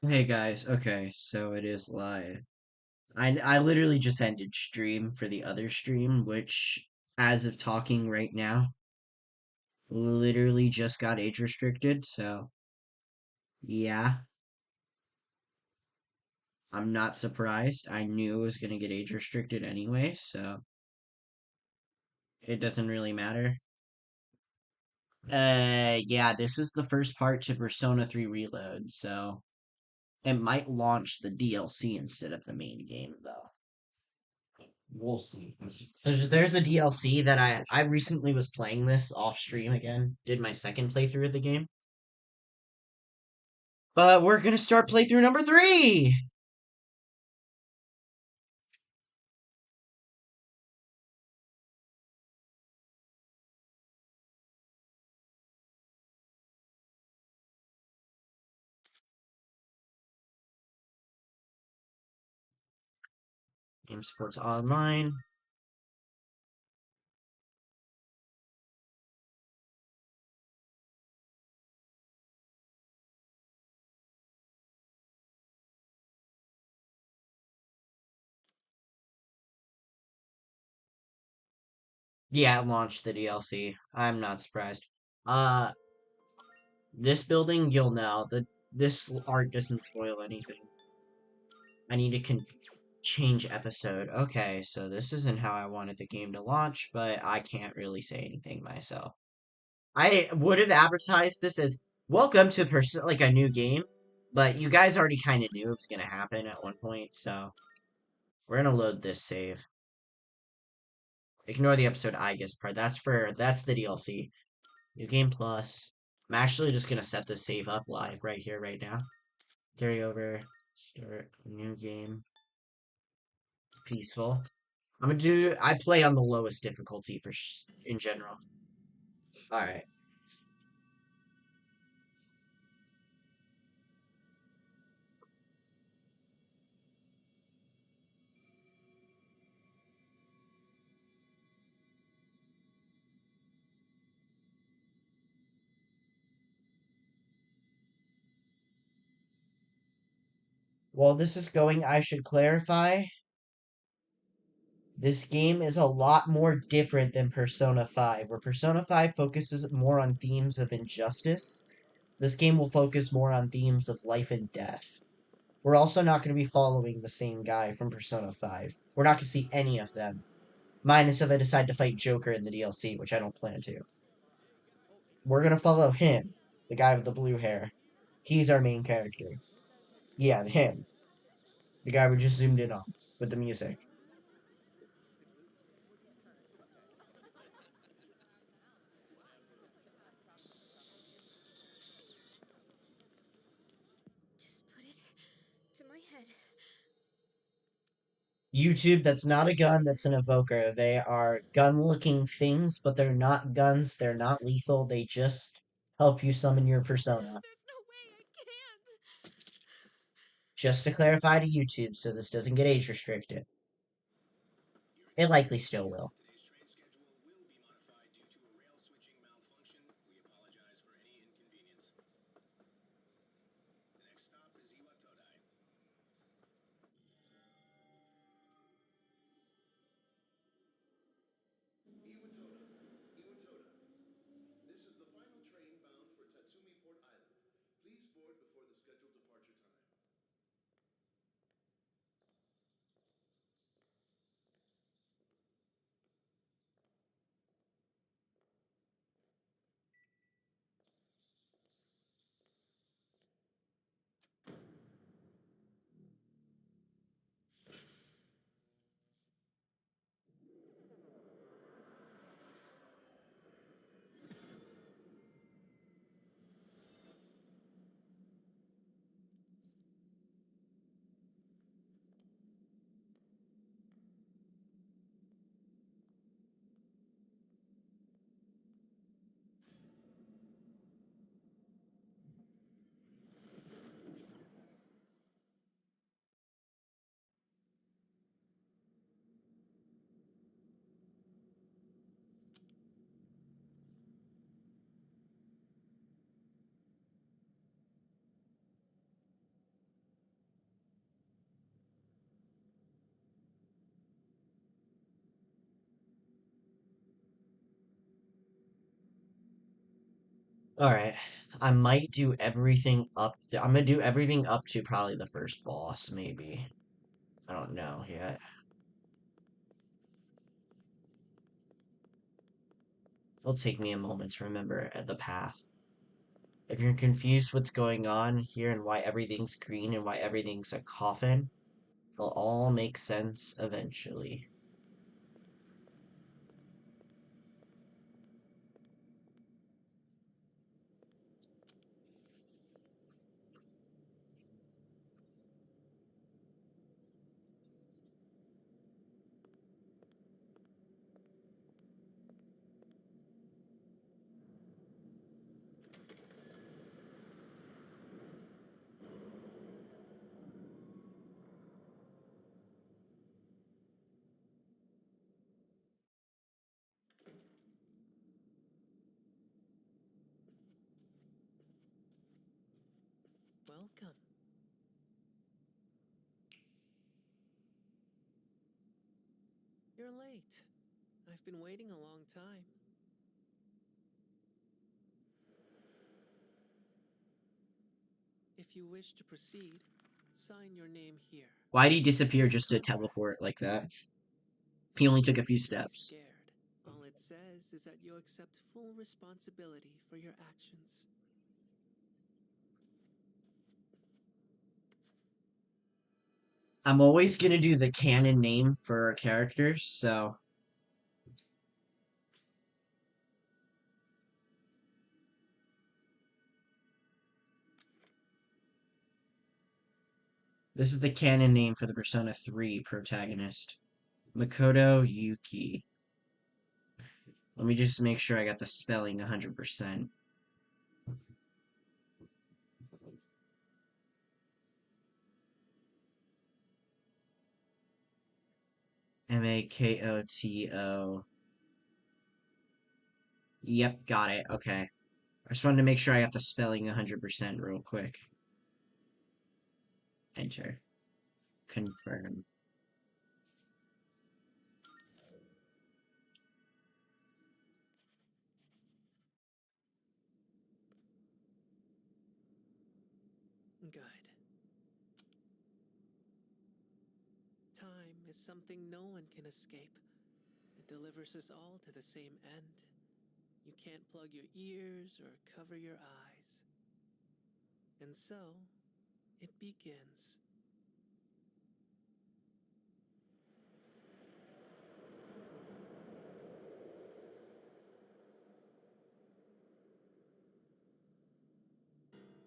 Hey guys, okay, so it is live. I literally just ended stream for the other stream, which, as of talking right now, literally just got age restricted, so yeah, I'm not surprised. I knew it was gonna get age restricted anyway, so it doesn't really matter. Yeah, this is the first part to Persona 3 Reload, so it might launch the DLC instead of the main game, though. We'll see. There's a DLC that I recently was playing this off stream again. Did my second playthrough of the game. But we're gonna start playthrough number 3. Game supports online. Yeah, it launched the DLC. I'm not surprised. Uh, this building you'll know that this art doesn't spoil anything. I need to change episode. Okay, so this isn't how I wanted the game to launch, but I can't really say anything myself. I would have advertised this as welcome to like a new game, but you guys already kind of knew it was gonna happen at one point, so we're gonna load this save. Ignore the episode I guess part. That's the DLC. New game plus. I'm actually just gonna set this save up live right here, right now. Carry over. Start new game. Peaceful. I'm gonna do. I play on the lowest difficulty for in general. All right. While this is going, I should clarify this game is a lot more different than Persona 5, where Persona 5 focuses more on themes of injustice. This game will focus more on themes of life and death. We're also not going to be following the same guy from Persona 5. We're not going to see any of them. Minus if I decide to fight Joker in the DLC, which I don't plan to. We're going to follow him, the guy with the blue hair. He's our main character. Yeah, him. The guy we just zoomed in on with the music. Just put it to my head. YouTube, that's not a gun, that's an evoker. They are gun looking things, but they're not guns, they're not lethal, they just help you summon your persona. There's no way I can't. Just to clarify to YouTube, so this doesn't get age restricted. It likely still will. Alright. I might do everything up. I'm gonna do everything up to probably the first boss, maybe. I don't know yet. It'll take me a moment to remember the path. If you're confused what's going on here and why everything's green and why everything's a coffin, it'll all make sense eventually. Welcome. You're late. I've been waiting a long time. If you wish to proceed, sign your name here. Why'd he disappear It's a just to contract. teleport like that? He only There's took no a few need to be steps. scared. All it says is that you accept full responsibility for your actions. I'm always gonna do the canon name for our characters, so this is the canon name for the Persona 3 protagonist. Makoto Yuki. Let me just make sure I got the spelling 100%. Makoto. Yep, got it. Okay. I just wanted to make sure I got the spelling 100% real quick. Enter. Confirm. Good. Time is something no one can escape. It delivers us all to the same end. You can't plug your ears or cover your eyes. And so, it begins.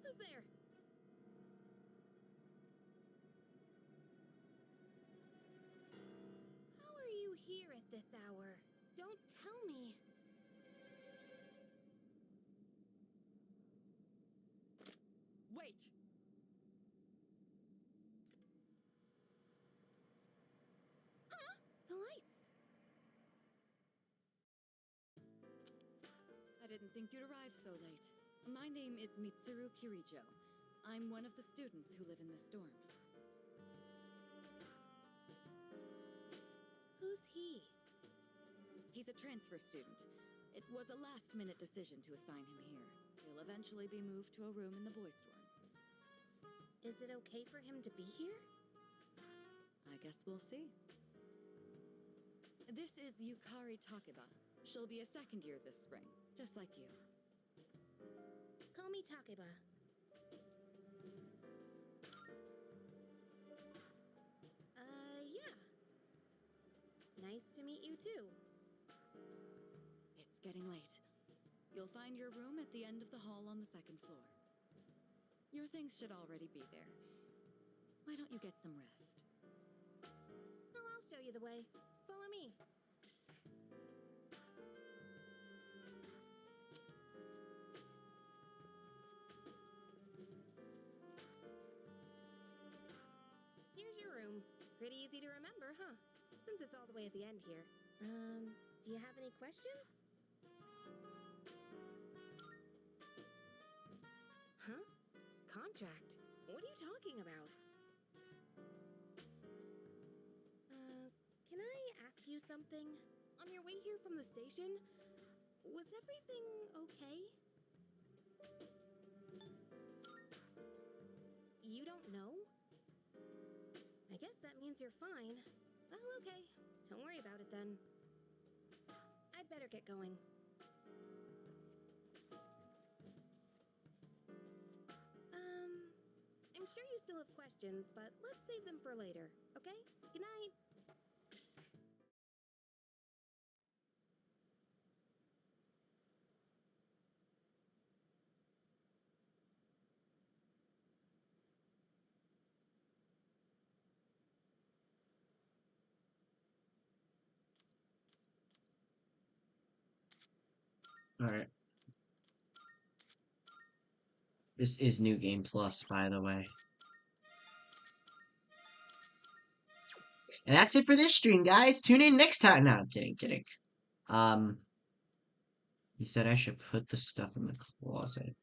Who's there? How are you here at this hour? Don't tell me. Wait! Huh? The lights! I didn't think you'd arrive so late. My name is Mitsuru Kirijo. I'm one of the students who live in the storm. Who's he? He's a transfer student. It was a last-minute decision to assign him here. He'll eventually be moved to a room in the boys' dorm. Is it okay for him to be here? I guess we'll see. This is Yukari Takeba. She'll be a second year this spring, just like you. Call me Takeba. Yeah. Nice to meet you too. It's getting late. You'll find your room at the end of the hall on the second floor. Your things should already be there. Why don't you get some rest? Oh, I'll show you the way. Follow me. Here's your room. Pretty easy to remember, huh? Since it's all the way at the end here. Do you have any questions? Huh? Contract? What are you talking about? Can I ask you something? On your way here from the station, was everything okay? You don't know? I guess that means you're fine. Well, okay. Don't worry about it then. I'd better get going. I'm sure you still have questions, but let's save them for later, okay? Good night. Alright. This is New Game Plus, by the way. And that's it for this stream, guys. Tune in next time. No, I'm kidding. He said I should put the stuff in the closet.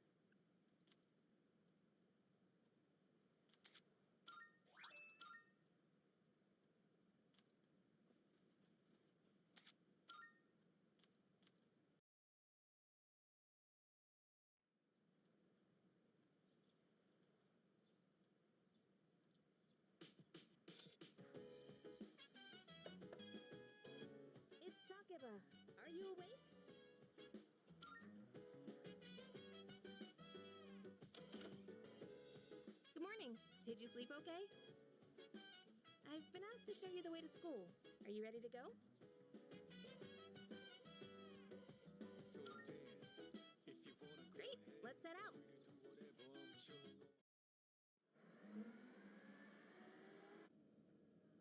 It's Takeba. Are you awake? Good morning. Did you sleep okay? I've been asked to show you the way to school. Are you ready to go? Great. Let's head out.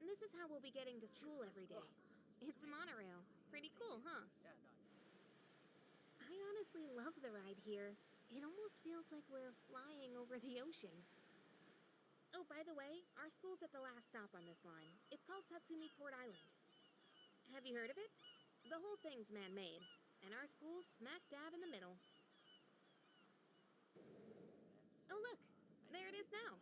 This is how we'll be getting to school every day. It's a monorail. Pretty cool, huh? I honestly love the ride here. It almost feels like we're flying over the ocean. Oh, by the way, our school's at the last stop on this line. It's called Tatsumi Port Island. Have you heard of it? The whole thing's man-made, and our school's smack dab in the middle. Oh, look! There it is now!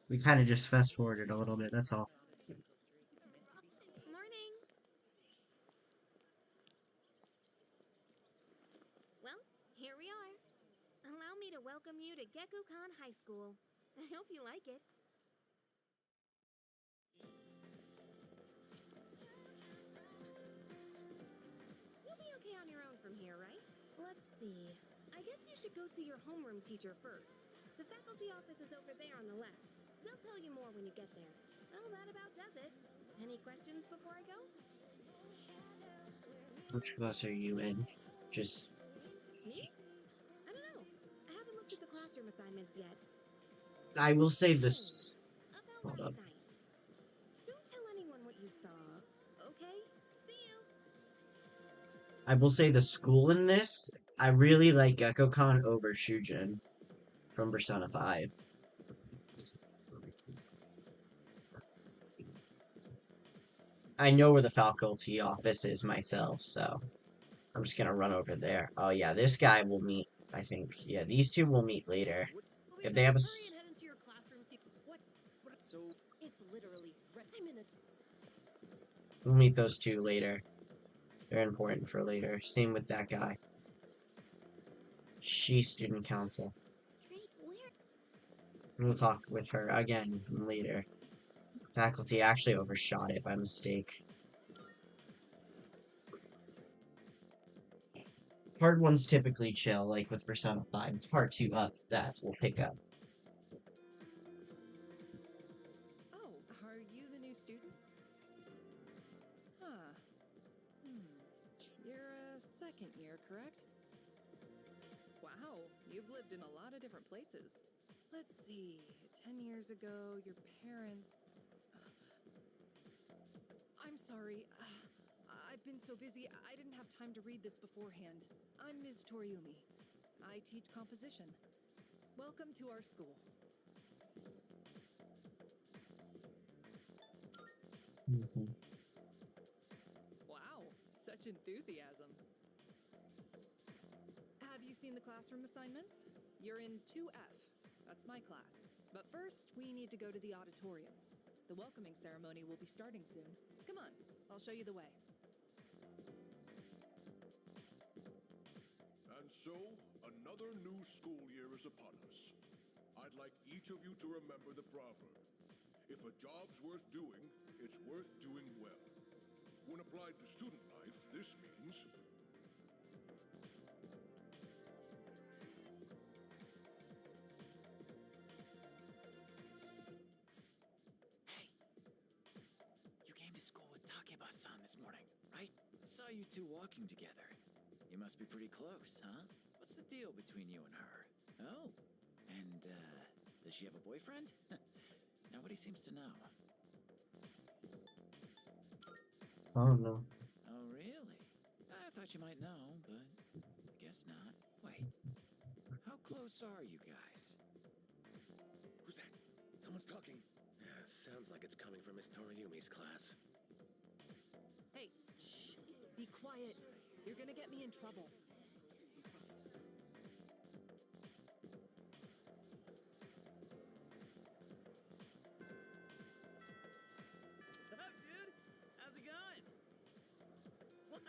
We kind of just fast forwarded a little bit, that's all. Morning! Well, here we are. Allow me to welcome you to Gekukan High School. I hope you like it. You'll be okay on your own from here, right? Let's see. I guess you should go see your homeroom teacher first. The faculty office is over there on the left. They'll tell you more when you get there. Well, that about does it. Any questions before I go? Which class are you in? Just... Me? I don't know. I haven't looked at the classroom assignments yet. I will save this... About Hold up. midnight. Don't tell anyone what you saw, okay? See you. I will say the school in this, I really like Gekkokan over Shujin from Persona 5. I know where the faculty office is myself, so I'm just gonna run over there. Oh yeah, this guy will meet, I think. Yeah, these two will meet later. If they have a... Hurry and head into your classroom. What? So it's literally. I'm in a. We'll meet those two later. They're important for later. Same with that guy. She's student council. Straight where? We'll talk with her again later. Faculty actually overshot it by mistake. Part 1's typically chill, like with Persona 5. It's part 2 up that will pick up. Oh, are you the new student? Huh. You're a second year, correct? Wow, you've lived in a lot of different places. Let's see. 10 years ago, your parents. I'm sorry. I've been so busy, I didn't have time to read this beforehand. I'm Ms. Toriumi. I teach composition. Welcome to our school. Wow, such enthusiasm. Have you seen the classroom assignments? You're in 2F. That's my class. But first, we need to go to the auditorium. The welcoming ceremony will be starting soon. Come on, I'll show you the way. So, another new school year is upon us. I'd like each of you to remember the proverb. If a job's worth doing, it's worth doing well. When applied to student life, this means... Hey! You came to school with Takeba-san this morning, right? I saw you two walking together. You must be pretty close, huh? What's the deal between you and her? Oh, and, does she have a boyfriend? Nobody seems to know. I don't know. Oh, really? I thought you might know, but I guess not. Wait, how close are you guys? Who's that? Someone's talking. Yeah, sounds like it's coming from Miss Toriumi's class. Hey, shh. Be quiet. You're gonna get me in trouble. What's up, dude? How's it going? What?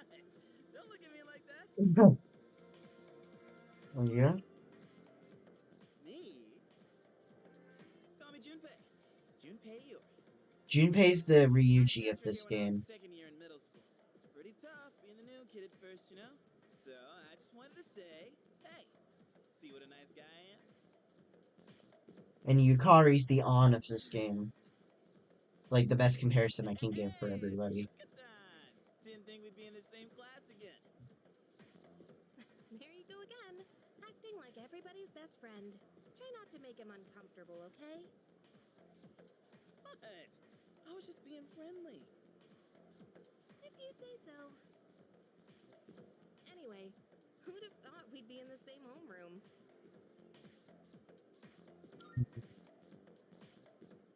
Don't look at me like that. Oh, yeah? Me? Call me Junpei. Junpei Iori. Junpei's the Ryuji of this When I was game. in second year in middle school. It's pretty tough being the new kid at first, you know? So I just wanted to say, hey, see what a nice guy I am? And Yukari's the on of this game. Like, the best comparison I can give for everybody. Yuka-tan! Didn't think we'd be in the same class again. There you go again, acting like everybody's best friend. Try not to make him uncomfortable, okay? What? I was just being friendly. If you say so. Anyway, who'd have thought we'd be in the same homeroom?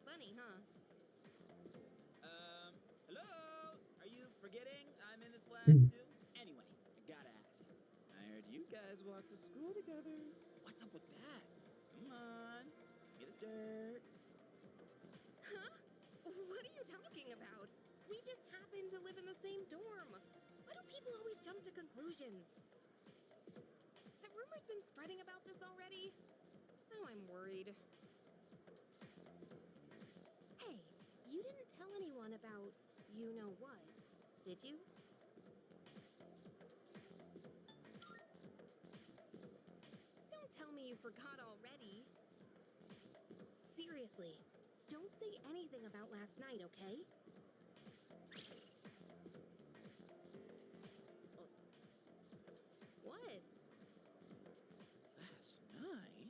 Funny, huh? Hello? Are you forgetting I'm in this class too? Anyway, I gotta ask. I heard you guys walk to school together. What's up with that? Come on, get the dirt. Huh? What are you talking about? We just happen to live in the same dorm. Why do people always jump to conclusions? Have rumors been spreading about this already? Now I'm worried. Hey, you didn't tell anyone about you-know-what, did you? Don't tell me you forgot already. Seriously, don't say anything about last night, okay? What? Last night?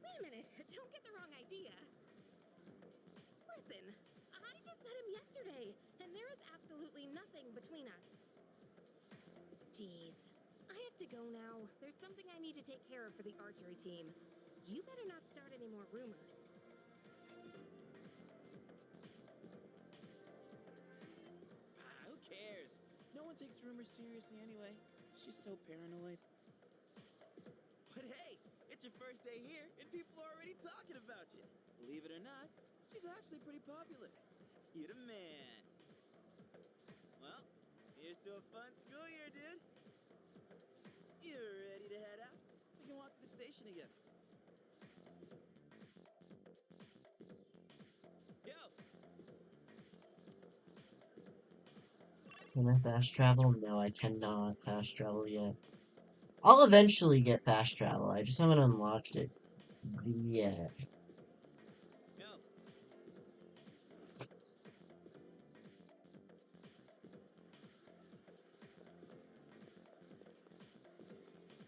Wait a minute, don't get the wrong idea. Listen, I just met him yesterday, and there is absolutely nothing between us. Jeez, I have to go now. There's something I need to take care of for the archery team. You better not start any more rumors. Who cares? No one takes rumors seriously anyway. She's so paranoid. But hey, it's your first day here, and people are already talking about you. Believe it or not, she's actually pretty popular. You're the man. Well, here's to a fun school year, dude. You ready to head out? We can walk to the station together. Yo! Can I fast travel? No, I cannot fast travel yet. I'll eventually get fast travel. I just haven't unlocked it yet. Yo!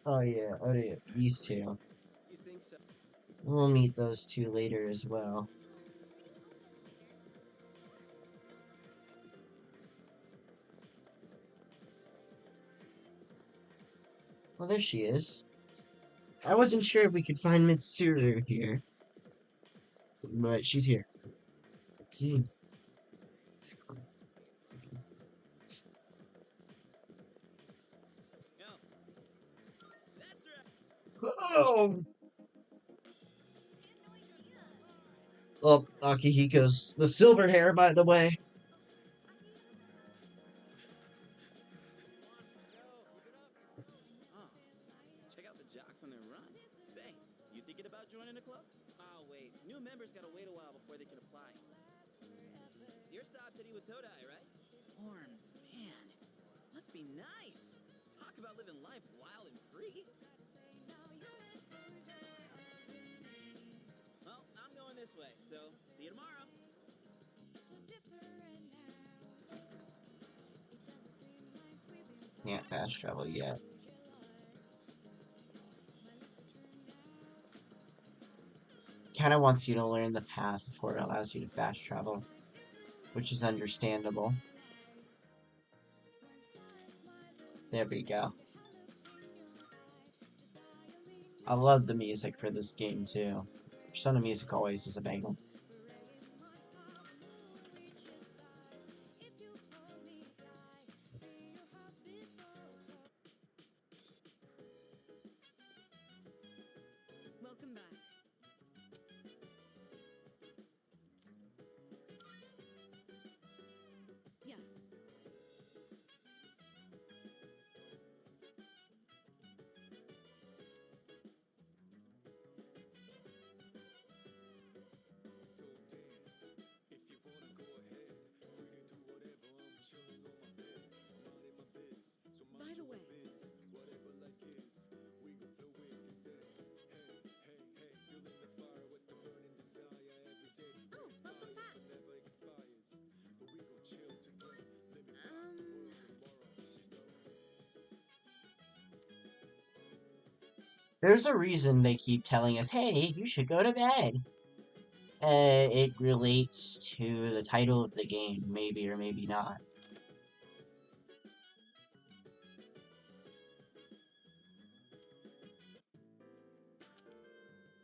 Oh yeah, these two. You think so? We'll meet those two later as well. Well, there she is. I wasn't sure if we could find Mitsuru here. But she's here. Let's see. Yo! That's right! Oh! Oh, Akihiko's the silver hair, by the way. joining the club? Oh, wait. New members gotta wait a while before they can apply. Your stop said you with Todai, right? Horns, man. Must be nice. Talk about living life wild and free. Well, I'm going this way, so see you tomorrow. Can't fast travel yet. Kinda wants you to learn the path before it allows you to fast travel, which is understandable. There we go. I love the music for this game too. Persona music always is a banger. Welcome back. Yes. By the way, Oh, welcome back. There's a reason they keep telling us, hey, you should go to bed. It relates to the title of the game, maybe or maybe not.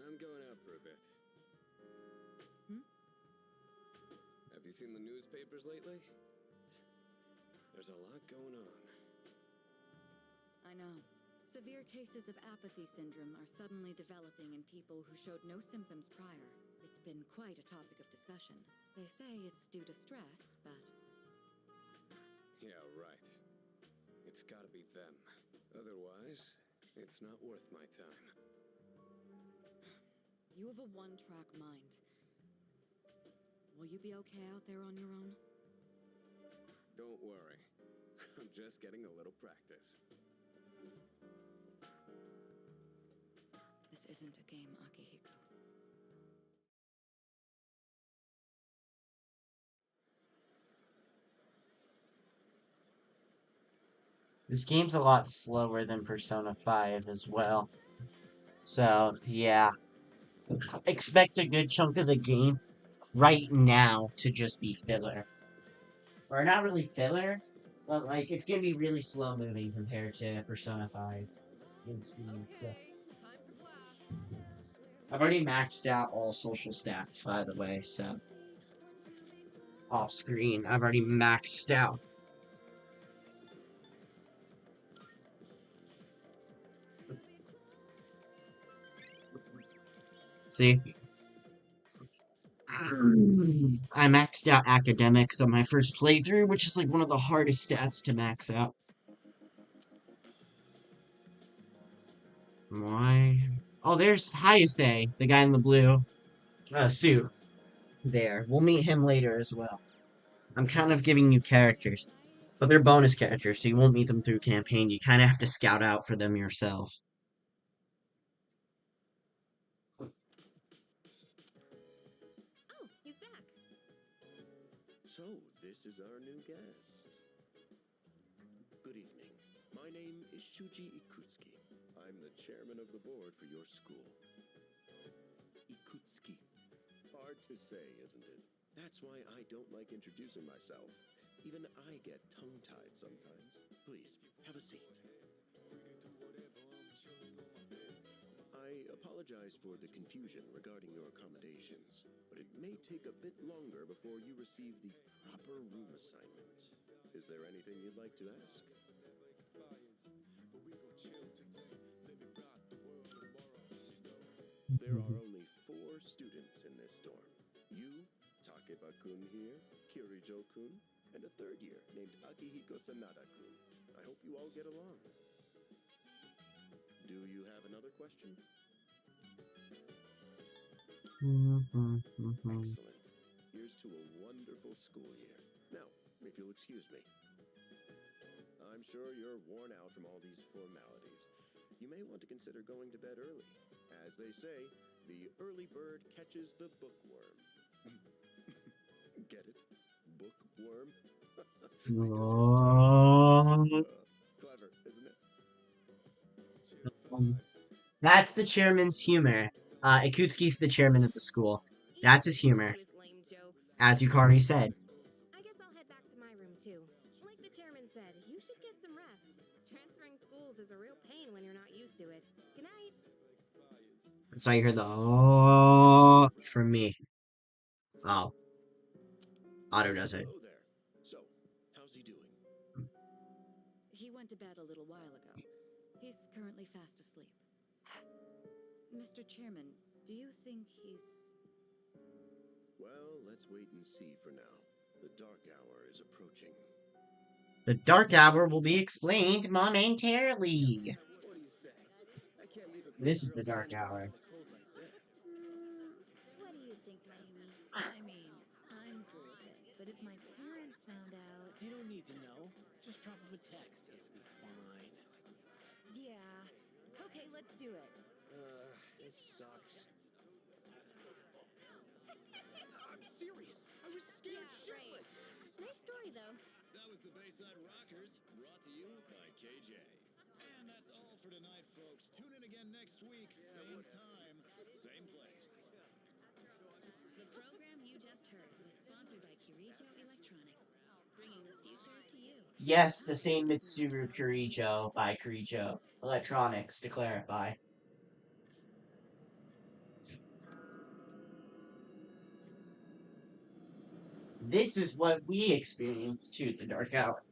I'm going out for a bit. Have you seen the newspapers lately? There's a lot going on. I know. Severe cases of apathy syndrome are suddenly developing in people who showed no symptoms prior. It's been quite a topic of discussion. They say it's due to stress, but... Yeah, right. It's gotta be them. Otherwise, it's not worth my time. You have a one-track mind. Will you be okay out there on your own? Don't worry. I'm just getting a little practice. This isn't a game, Akihiko. This game's a lot slower than Persona 5 as well. So, yeah. Expect a good chunk of the game right now to just be filler. Or not really filler, but like, it's gonna be really slow moving compared to Persona 5 in speed, so. Okay, time for class. I've already maxed out all social stats, by the way, so. Off screen, I've already maxed out. See? I maxed out academics on my first playthrough, which is like one of the hardest stats to max out. Why? Oh, there's Hayase, the guy in the blue suit. There. We'll meet him later as well. I'm kind of giving you characters, but they're bonus characters, so you won't meet them through campaign. You kind of have to scout out for them yourself. Oh, he's back. So, this is our new guest. Good evening. My name is Shuji Ikutsuki. I'm the chairman of the board for your school. Ikutsuki. Hard to say, isn't it? That's why I don't like introducing myself. Even I get tongue-tied sometimes. Please, have a seat. I apologize for the confusion regarding your accommodations, but it may take a bit longer before you receive the proper room assignment. Is there anything you'd like to ask? There are only 4 students in this dorm. You, Takeba-kun here, Kirijo-kun, and a 3rd year named Akihiko Sanada-kun. I hope you all get along. Do you have another question? Excellent. Here's to a wonderful school year. Now, if you'll excuse me. I'm sure you're worn out from all these formalities. You may want to consider going to bed early. As they say, the early bird catches the bookworm. Get it? Bookworm? Clever, isn't it? That's the chairman's humor. Ikutsuki's the chairman of the school. That's his humor, His lame jokes. as Yukari said. I guess I'll head back to my room too. Like the chairman said, you should get some rest. Transferring schools is a real pain when you're not used to it. Good night. So you heard the oh from me. Oh. Otto does it. Hello there. So, how's he doing? He went to bed a little while ago. He's currently fast asleep. Mr. Chairman, do you think he's... Well, let's wait and see for now. The dark hour is approaching. The dark hour will be explained momentarily. What do you say? I can't leave a This is the dark hour. What do you think, Mayumi? I mean, I'm cool with it, but if my parents found out... They don't need to know. Just drop him a text. It'll be fine. Yeah. Okay, let's do it. This sucks. I'm serious. I was scared shitless. Nice story though. That was the Bayside Rockers, brought to you by KJ. And that's all for tonight, folks. Tune in again next week, same time, same place. The program you just heard was sponsored by Kirijo Electronics, bringing the future to you. Yes, the same Mitsuru Kirijo by Kirijo Electronics, to clarify. This is what we experienced too, the dark hour.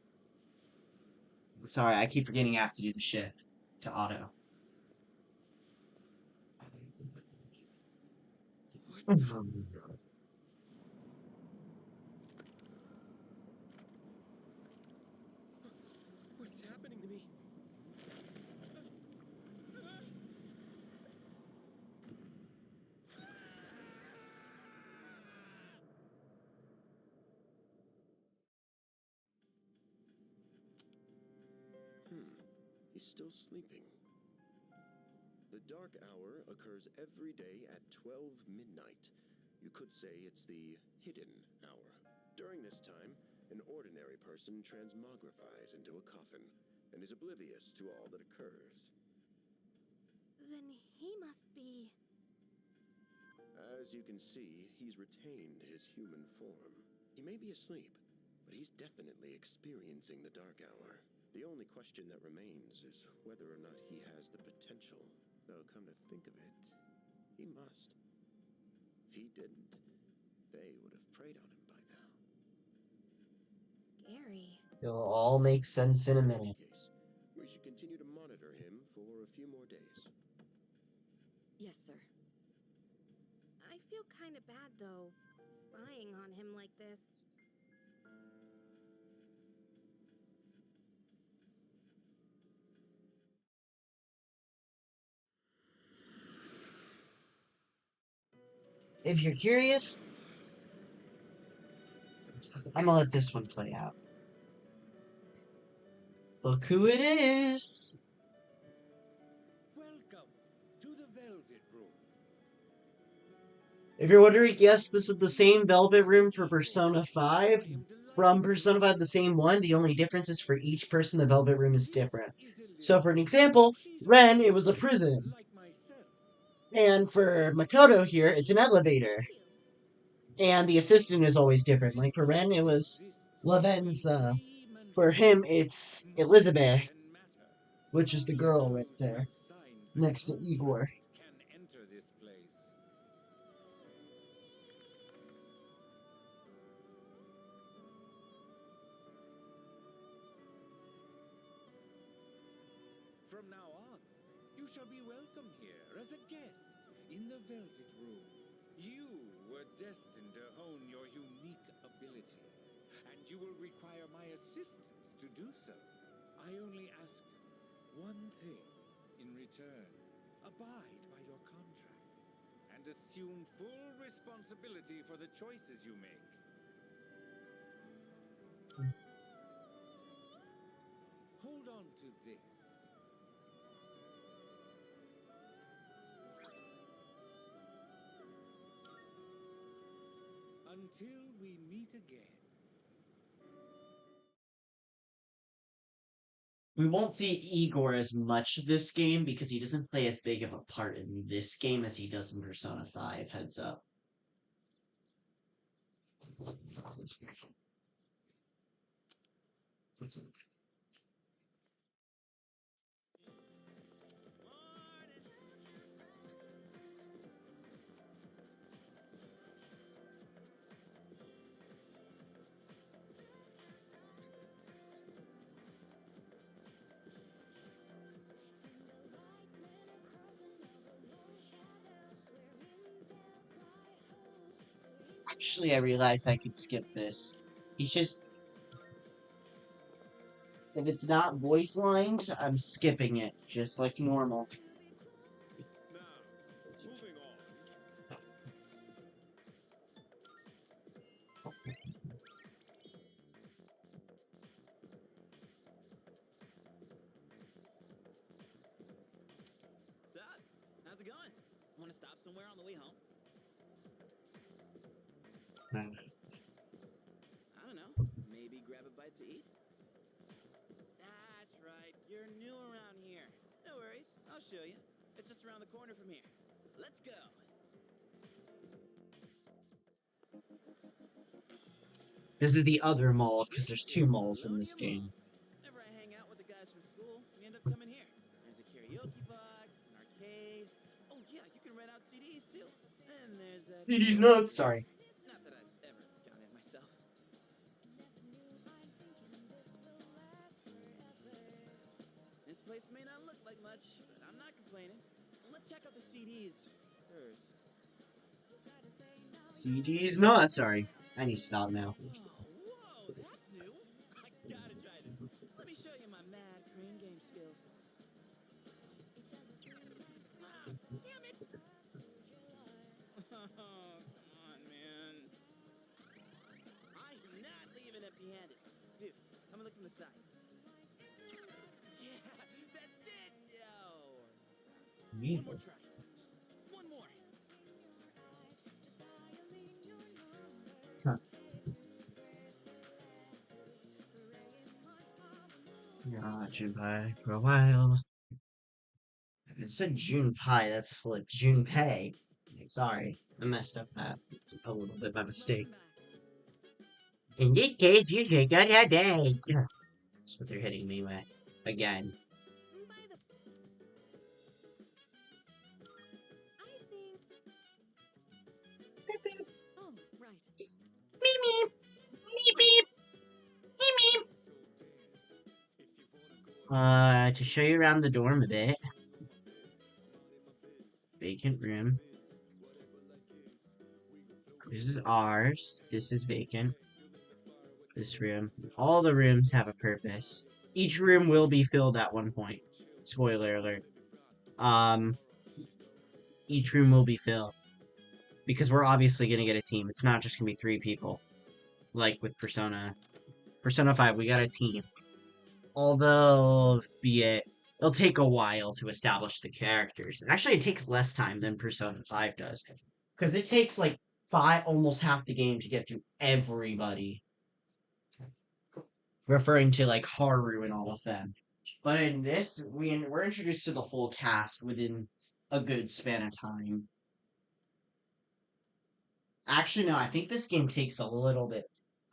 Sorry, I keep forgetting I have to do the shift to auto. What's happening to me? He's still sleeping. The dark hour occurs every day at 12 midnight. You could say it's the hidden hour. During this time, an ordinary person transmogrifies into a coffin and is oblivious to all that occurs. Then he must be... As you can see, he's retained his human form. He may be asleep, but he's definitely experiencing the dark hour. The only question that remains is whether or not he has the potential. Though, come to think of it, he must. If he didn't, they would have preyed on him by now. scary. It'll all make sense in a minute. Case, we should continue to monitor him for a few more days. Yes, sir. I feel kind of bad though, spying on him like this. If you're curious, I'm gonna let this one play out. Look who it is! Welcome to the Velvet Room. If you're wondering, yes, this is the same Velvet Room for Persona 5. From Persona 5, the same one. The only difference is for each person, the Velvet Room is different. So, for an example, Ren, it was a prison. Like myself. And for Makoto here, it's an elevator. And the assistant is always different. Like for Ren, it was Lavenza. For him, it's Elizabeth, which is the girl right there, next to Igor. Can enter this place. From now on, you shall be welcome here as a guest in the Velvet Room. You were destined to hone your unique ability, and you will require my assistance to do so. I only ask one thing in return. Abide by your contract and assume full responsibility for the choices you make. Hold on to this. Until we meet again. We won't see Igor as much this game because he doesn't play as big of a part in this game as he does in Persona 5, heads up. Actually, I realized I could skip this. He's just... If it's not voice lines, I'm skipping it, just like normal. Now, moving on. Sup? How's it going? Want to stop somewhere on the way home? I don't know. Maybe grab a bite to eat? That's right. You're new around here. No worries. I'll show you. It's just around the corner from here. Let's go. This is the other mall, because there's two malls in this game. Whenever I hang out with the guys from school, we end up coming here. There's a karaoke box, an arcade. Oh yeah, you can rent out CDs too. And there's that. CD's nuts, sorry. Not that I've ever gotten it myself. This place may not look like much, but I'm not complaining. Let's check out the CDs first. CD's nuts, sorry. I need to stop now. Whoa, that's new. I gotta try this. Let me show you my mad crane game skills. Ah, damn it! Oh, come on, man. I am not leaving empty-handed. Dude, I'm gonna look from the side. Yeah, that's it! Yo! One more try. Just one more. Yeah, Junpei for a while. It said Junpei, that's like Junpei. Sorry, I messed up that a little bit by mistake. In this case, you should go to bed. That's what they're hitting me with. Again. By the... I think... Oh, right. Beep beep. Beep beep. Beep beep. To show you around the dorm a bit. Vacant room. This is ours. This is vacant. This room. All the rooms have a purpose. Each room will be filled at one point. Spoiler alert. Each room will be filled. Because we're obviously gonna get a team. It's not just gonna be 3 people. Like with Persona. Persona 5, we got a team. Although, it'll take a while to establish the characters. Actually, it takes less time than Persona 5 does. Because it takes, like, almost half the game to get through everybody. Referring to, like, Haru and all of them. But in this, we're introduced to the full cast within a good span of time. Actually, no, I think this game takes a little bit.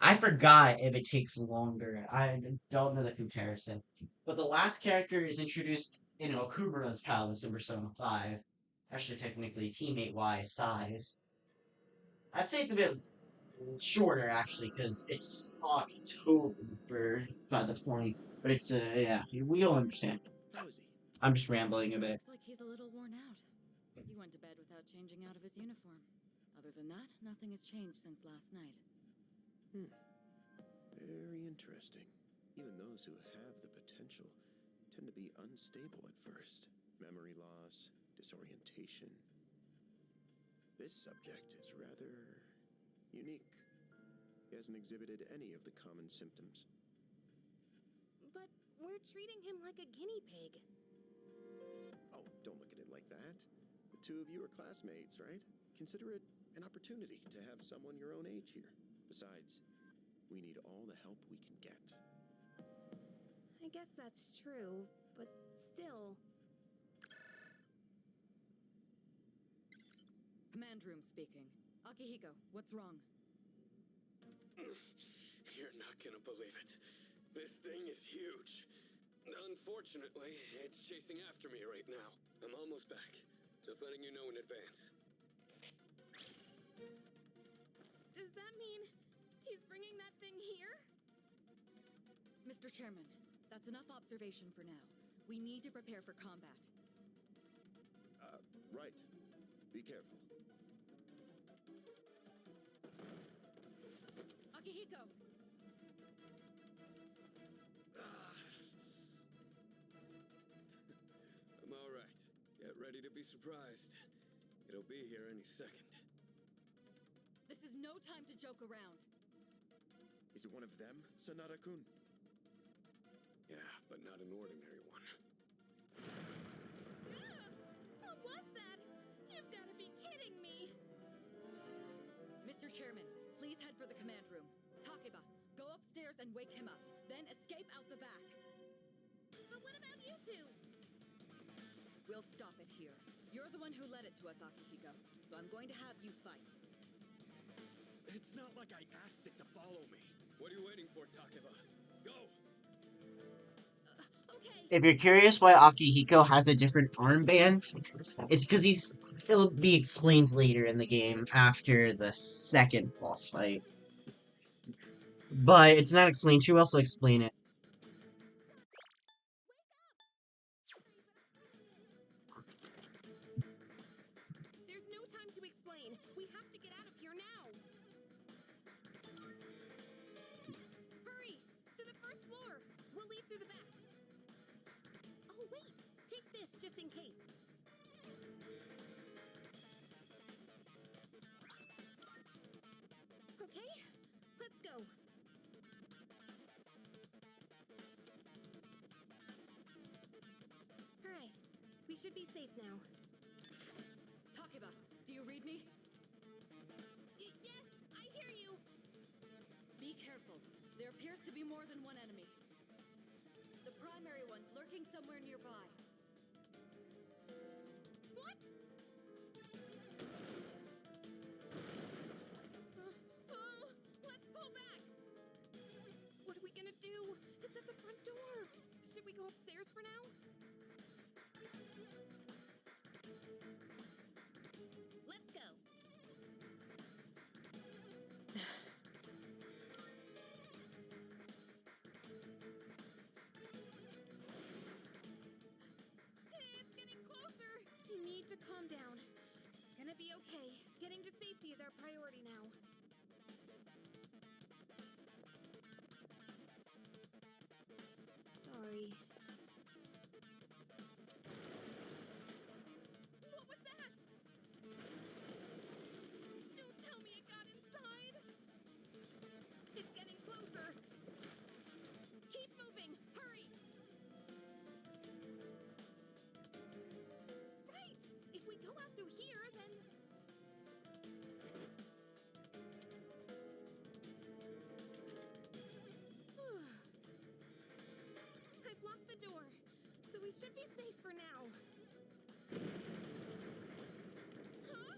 I forgot if it takes longer. I don't know the comparison. But the last character is introduced in Okubura's palace in Persona 5. Actually, technically, teammate-wise size. I'd say it's a bit shorter, actually, because it's October by the point. But it's, yeah, we'll understand. Rosie. I'm just rambling a bit. Looks like he's a little worn out. He went to bed without changing out of his uniform. Other than that, nothing has changed since last night. Very interesting. Even those who have the potential tend to be unstable at first. Memory loss, disorientation. this subject is rather unique. He hasn't exhibited any of the common symptoms. But we're treating him like a guinea pig. Oh, don't look at it like that. The two of you are classmates, right? Consider it an opportunity to have someone your own age here. Besides, we need all the help we can get. I guess that's true, but still. Command room speaking. Akihiko, what's wrong? You're not gonna believe it. This thing is huge. Unfortunately, it's chasing after me right now. I'm almost back. Just letting you know in advance. Does that mean he's bringing that thing here? Mr. Chairman, that's enough observation for now. We need to prepare for combat. Right. Be careful. Akihiko! I'm alright. Get ready to be surprised. It'll be here any second. This is no time to joke around. Is it one of them, Sanada-kun? Yeah, but not an ordinary one. What was that? You've got to be kidding me! Mr. Chairman, please head for the command room. Takeba, go upstairs and wake him up. Then escape out the back. But what about you two? We'll stop it here. You're the one who led it to us, Akihiko, so I'm going to have you fight. It's not like I asked it to follow me. What are you waiting for, Takeba? Go! Okay. If you're curious why Akihiko has a different armband, it's because it'll be explained later in the game after the second boss fight. But it's not explained. Who else will explain it? There's no time to explain. We have to get out of here now. Hurry! To the first floor! We'll leave through the back. Oh, wait! Take this just in case. Okay, let's go. Alright, we should be safe now. Takeba, do you read me? Yes, I hear you. Be careful. There appears to be more than one enemy. The primary one's lurking somewhere nearby. What? Let's pull back. What are we gonna do? It's at the front door. Should we go upstairs for now? Let's go. It's getting closer. You need to calm down. It's gonna be okay. Getting to safety is our priority now. Sorry. What was that? Don't tell me it got inside. It's getting closer. Keep moving. Hurry. Right. If we go out through here, then... I've locked the door, so we should be safe for now. Huh?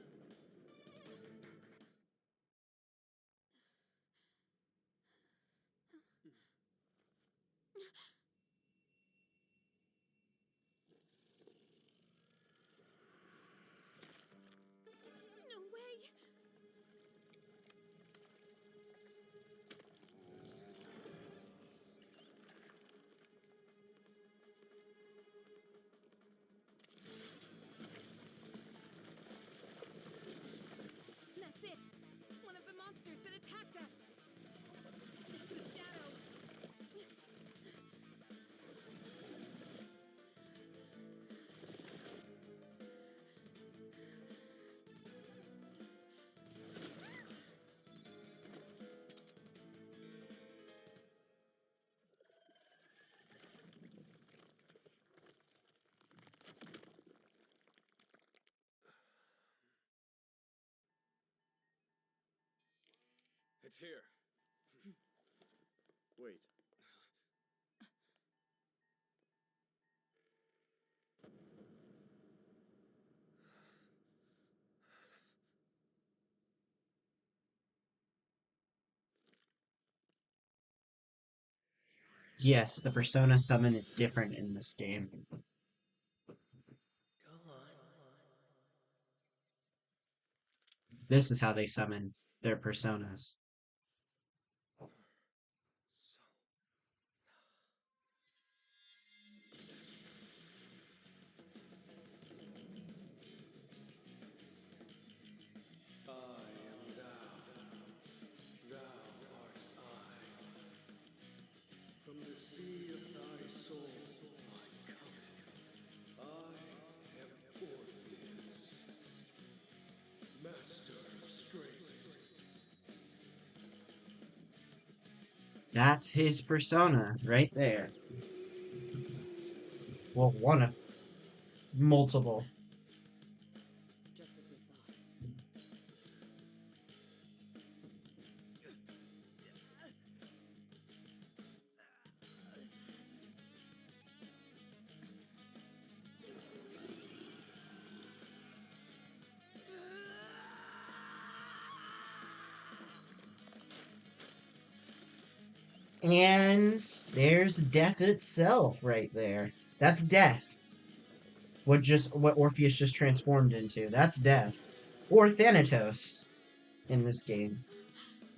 No way! It's here. Wait. Yes, the Persona summon is different in this game. Go on. This is how they summon their personas. I am thou, thou art I. From the sea of thy soul I cometh. I am Orpheus, master of strings. That's his persona right there. Well, one of multiple. Just as we thought. And there's death itself right there. That's death. What Orpheus just transformed into. That's death. Or Thanatos in this game.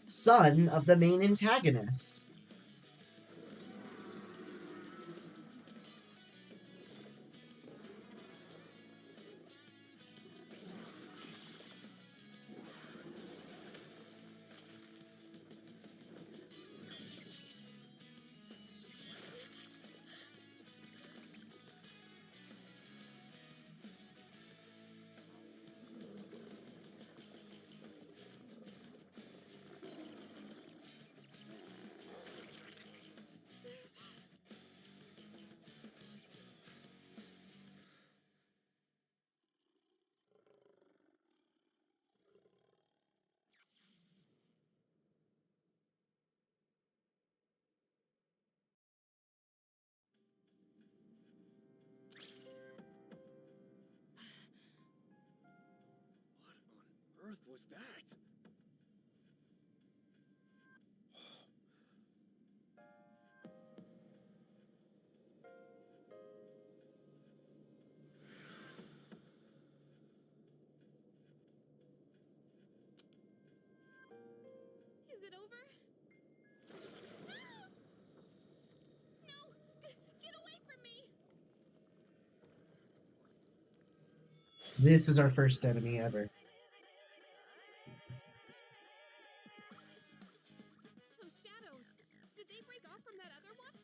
Son of the main antagonist. What on earth was that? Is it over? No! No! Get away from me! This is our first enemy ever. Those shadows! Did they break off from that other one?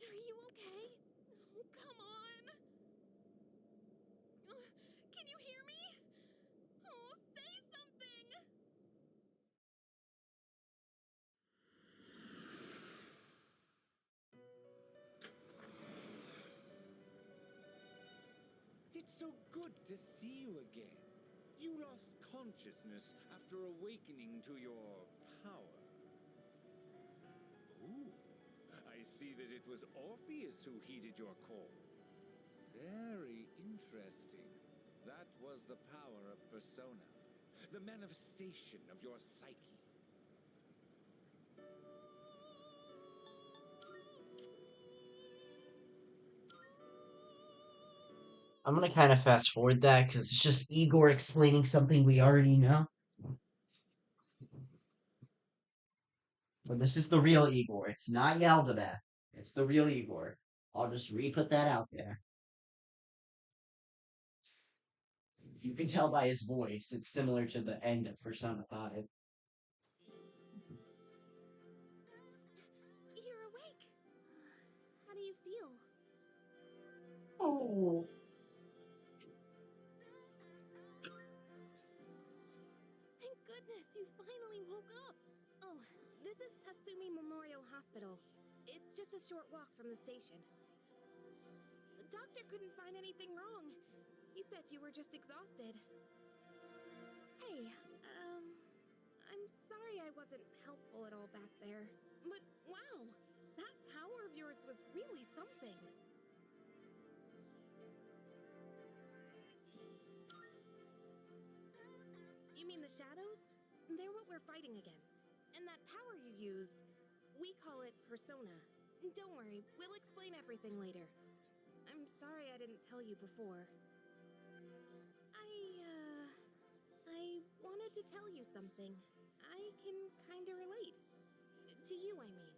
Are you okay? Oh, come on! Can you hear me? Oh, say something! It's so good to see you again. You lost consciousness after awakening to your power. Ooh, I see that it was Orpheus who heeded your call. Very interesting. That was the power of Persona, the manifestation of your psyche. I'm gonna kind of fast forward that because it's just Igor explaining something we already know. But this is the real Igor. It's not Yaldabaoth. It's the real Igor. I'll just re-put that out there. You can tell by his voice, it's similar to the end of Persona 5. You're awake. How do you feel? Oh. Thank goodness you finally woke up. Oh, this is Tatsumi Memorial Hospital. It's just a short walk from the station. The doctor couldn't find anything wrong. He said you were just exhausted. Hey, I'm sorry I wasn't helpful at all back there. But wow, that power of yours was really something. You mean the shadows? They're what we're fighting against. And that power you used, we call it Persona. Don't worry, we'll explain everything later. I'm sorry I didn't tell you before. I wanted to tell you something. I can kinda relate. To you, I mean.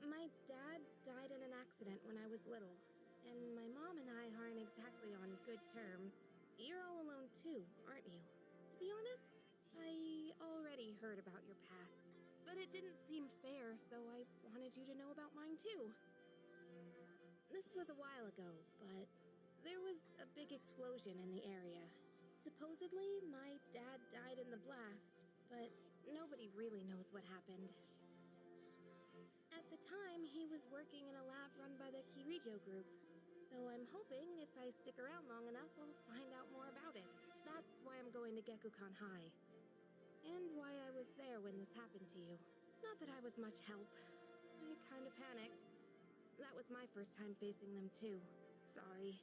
My dad died in an accident when I was little, and my mom and I aren't exactly on good terms. You're all alone too, aren't you? To be honest, I already heard about your past, but it didn't seem fair, so I wanted you to know about mine too. This was a while ago, but there was a big explosion in the area. Supposedly, my dad died in the blast, but nobody really knows what happened. At the time, he was working in a lab run by the Kirijo group, so I'm hoping if I stick around long enough, I'll find out more about it. That's why I'm going to Gekukan High, and why I was there when this happened to you. Not that I was much help. I kinda panicked. That was my first time facing them too. Sorry.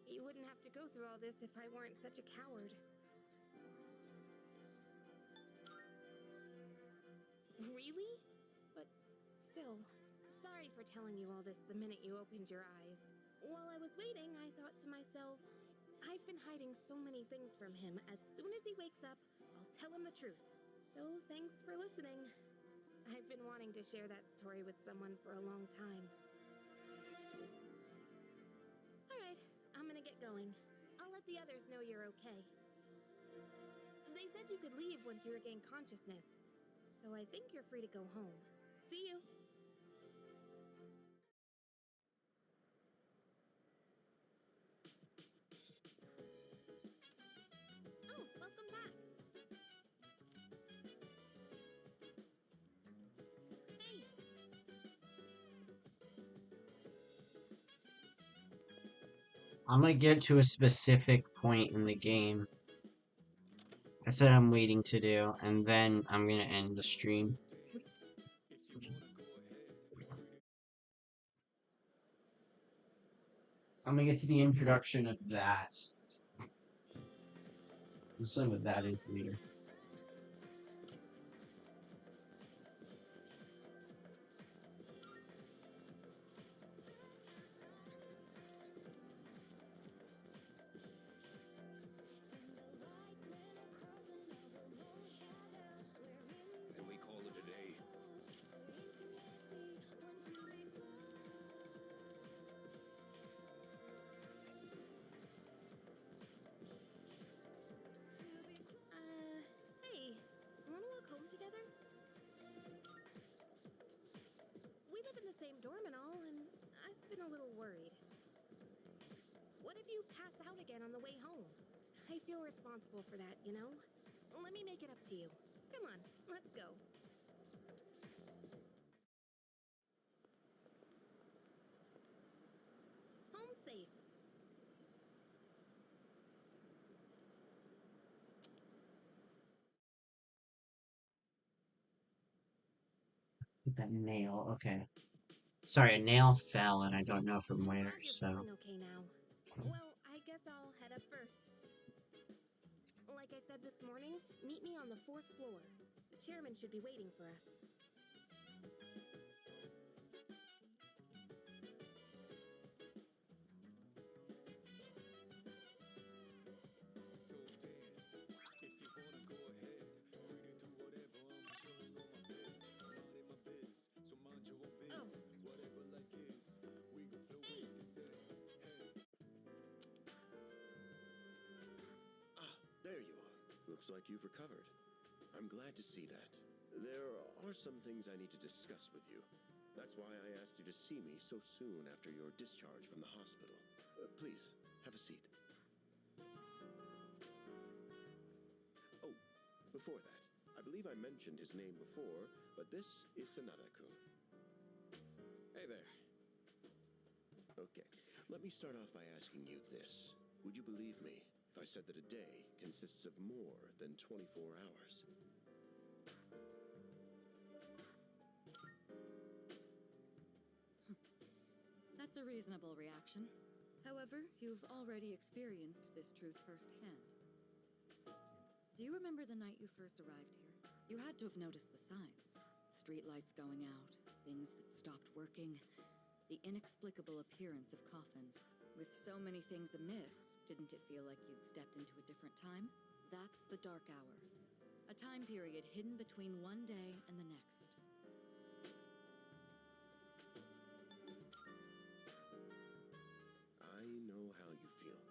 You wouldn't have to go through all this if I weren't such a coward. Really? But still, sorry for telling you all this the minute you opened your eyes. While I was waiting, I thought to myself, I've been hiding so many things from him. As soon as he wakes up, I'll tell him the truth. So thanks for listening. I've been wanting to share that story with someone for a long time. Alright, I'm gonna get going. I'll let the others know you're okay. They said you could leave once you regain consciousness, so I think you're free to go home. See you! Oh, welcome back! Hey! I'm gonna get to a specific point in the game. That's what I'm waiting to do, and then I'm gonna end the stream. I'm gonna get to the introduction of that. We'll see what that is later. And we call it a day. Hey, wanna walk home together? We live in the same dorm and all, and I've been a little worried. What if you pass out again on the way home? I feel responsible for that, you know? Let me make it up to you. Come on, let's go. Home safe. That nail, okay. Sorry, a nail fell and I don't know from where, Glad you're so. feeling okay now. Well, I guess I'll head up first. Like I said this morning, meet me on the 4th floor. The chairman should be waiting for us. Looks like you've recovered. I'm glad to see that. There are some things I need to discuss with you. That's why I asked you to see me so soon after your discharge from the hospital. Please, have a seat. Oh, before that, I believe I mentioned his name before, but this is Sanada-kun. Hey there. Okay, let me start off by asking you this. Would you believe me if I said that a day consists of more than 24 hours? That's a reasonable reaction. However, you've already experienced this truth firsthand. Do you remember the night you first arrived here? You had to have noticed the signs. Streetlights going out, things that stopped working, the inexplicable appearance of coffins. With so many things amiss, didn't it feel like you'd stepped into a different time? That's the Dark Hour. A time period hidden between one day and the next. I know how you feel.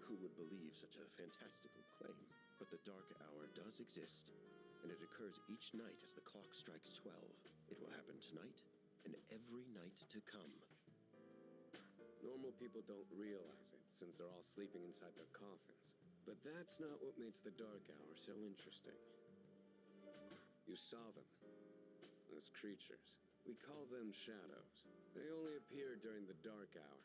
Who would believe such a fantastical claim? But the Dark Hour does exist, and it occurs each night as the clock strikes 12. It will happen tonight and every night to come. Normal people don't realize it, since they're all sleeping inside their coffins. But that's not what makes the Dark Hour so interesting. You saw them. Those creatures. We call them shadows. They only appear during the Dark Hour,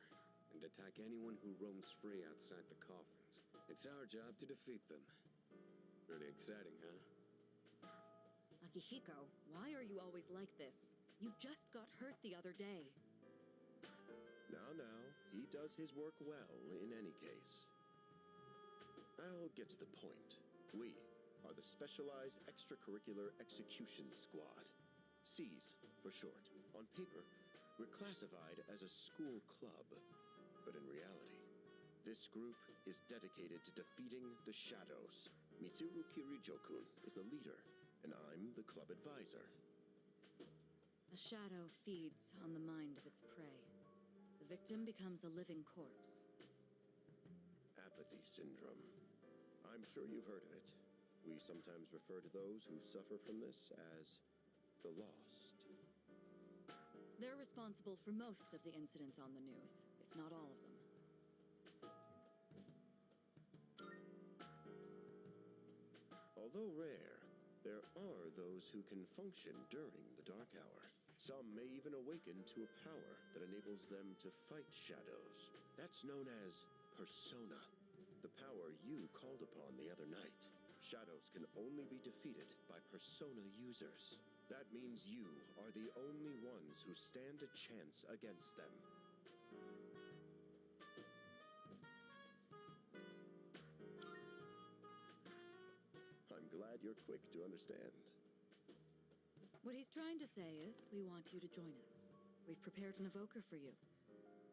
and attack anyone who roams free outside the coffins. It's our job to defeat them. Pretty exciting, huh? Akihiko, why are you always like this? You just got hurt the other day. Now, he does his work well in any case. I'll get to the point. We are the Specialized Extracurricular Execution Squad. SEAS for short. On paper, we're classified as a school club. But in reality, this group is dedicated to defeating the Shadows. Mitsuru Kirijo-kun is the leader, and I'm the club advisor. A shadow feeds on the mind of its prey. The victim becomes a living corpse. Apathy syndrome. I'm sure you've heard of it. We sometimes refer to those who suffer from this as the lost. They're responsible for most of the incidents on the news, if not all of them. Although rare, there are those who can function during the Dark Hour. Some may even awaken to a power that enables them to fight shadows. That's known as Persona, the power you called upon the other night. Shadows can only be defeated by Persona users. That means you are the only ones who stand a chance against them. I'm glad you're quick to understand. What he's trying to say is, we want you to join us. We've prepared an evoker for you.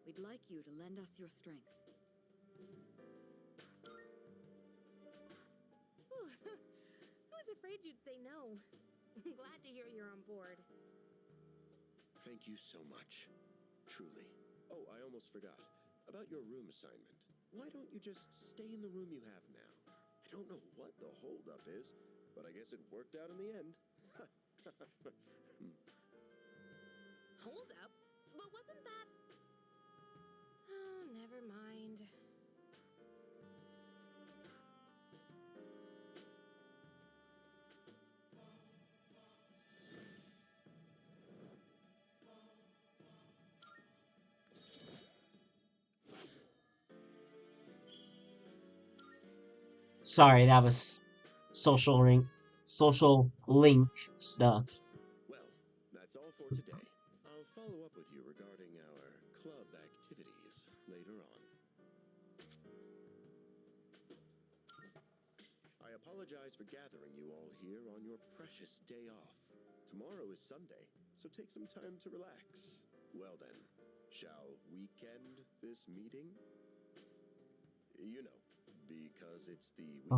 We'd like you to lend us your strength. Ooh, I was afraid you'd say no. I'm glad to hear you're on board. Thank you so much. Truly. Oh, I almost forgot. About your room assignment. Why don't you just stay in the room you have now? I don't know what the holdup is, but I guess it worked out in the end. Hold up? But wasn't that... Oh, never mind. Sorry, that was social link stuff. Well, that's all for today. I'll follow up with you regarding our club activities later on. I apologize for gathering you all here on your precious day off. Tomorrow is Sunday, so take some time to relax. Well then, shall weekend this meeting? You know, because it's the weekend.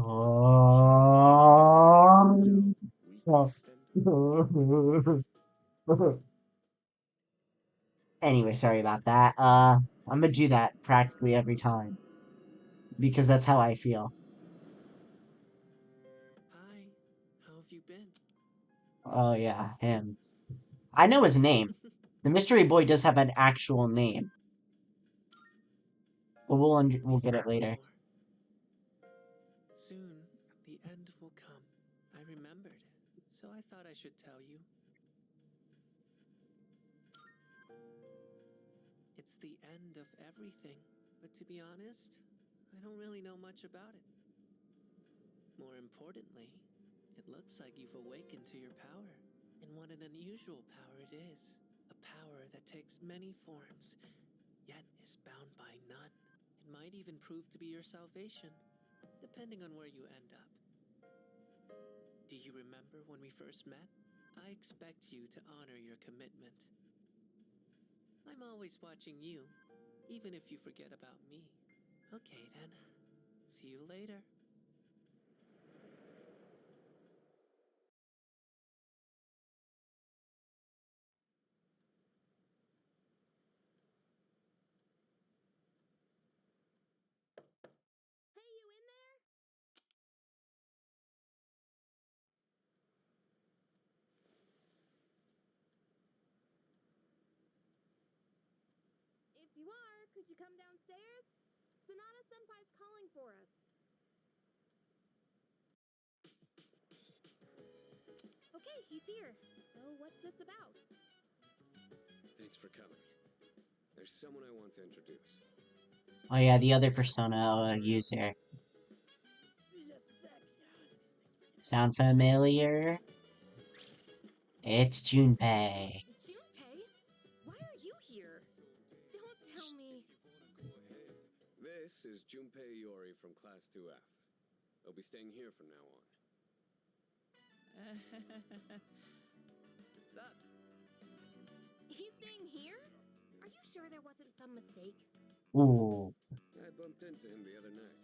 Anyway, sorry about that. I'm gonna do that practically every time. Because that's how I feel. Oh yeah, him. I know his name. The mystery boy does have an actual name, but we'll get it later. Soon, the end will come. I remembered, so I thought I should tell you. It's the end of everything, but to be honest, I don't really know much about it. More importantly, it looks like you've awakened to your power. And what an unusual power it is. A power that takes many forms, yet is bound by none. It might even prove to be your salvation, depending on where you end up. Do you remember when we first met? I expect you to honor your commitment. I'm always watching you, even if you forget about me. Okay then, see you later. Hey, you in there? If you are, could you come downstairs? Sonata Senpai's calling for us. Okay, he's here. So what's this about? Thanks for coming. There's someone I want to introduce. Oh yeah, the other Persona user. Sound familiar? It's Junpei. Junpei? Why are you here? Don't tell me. This is Junpei Iori from Class 2F. I'll be staying here from now on. What's up? He's staying here? Are you sure there wasn't some mistake? Ooh. I bumped into him the other night.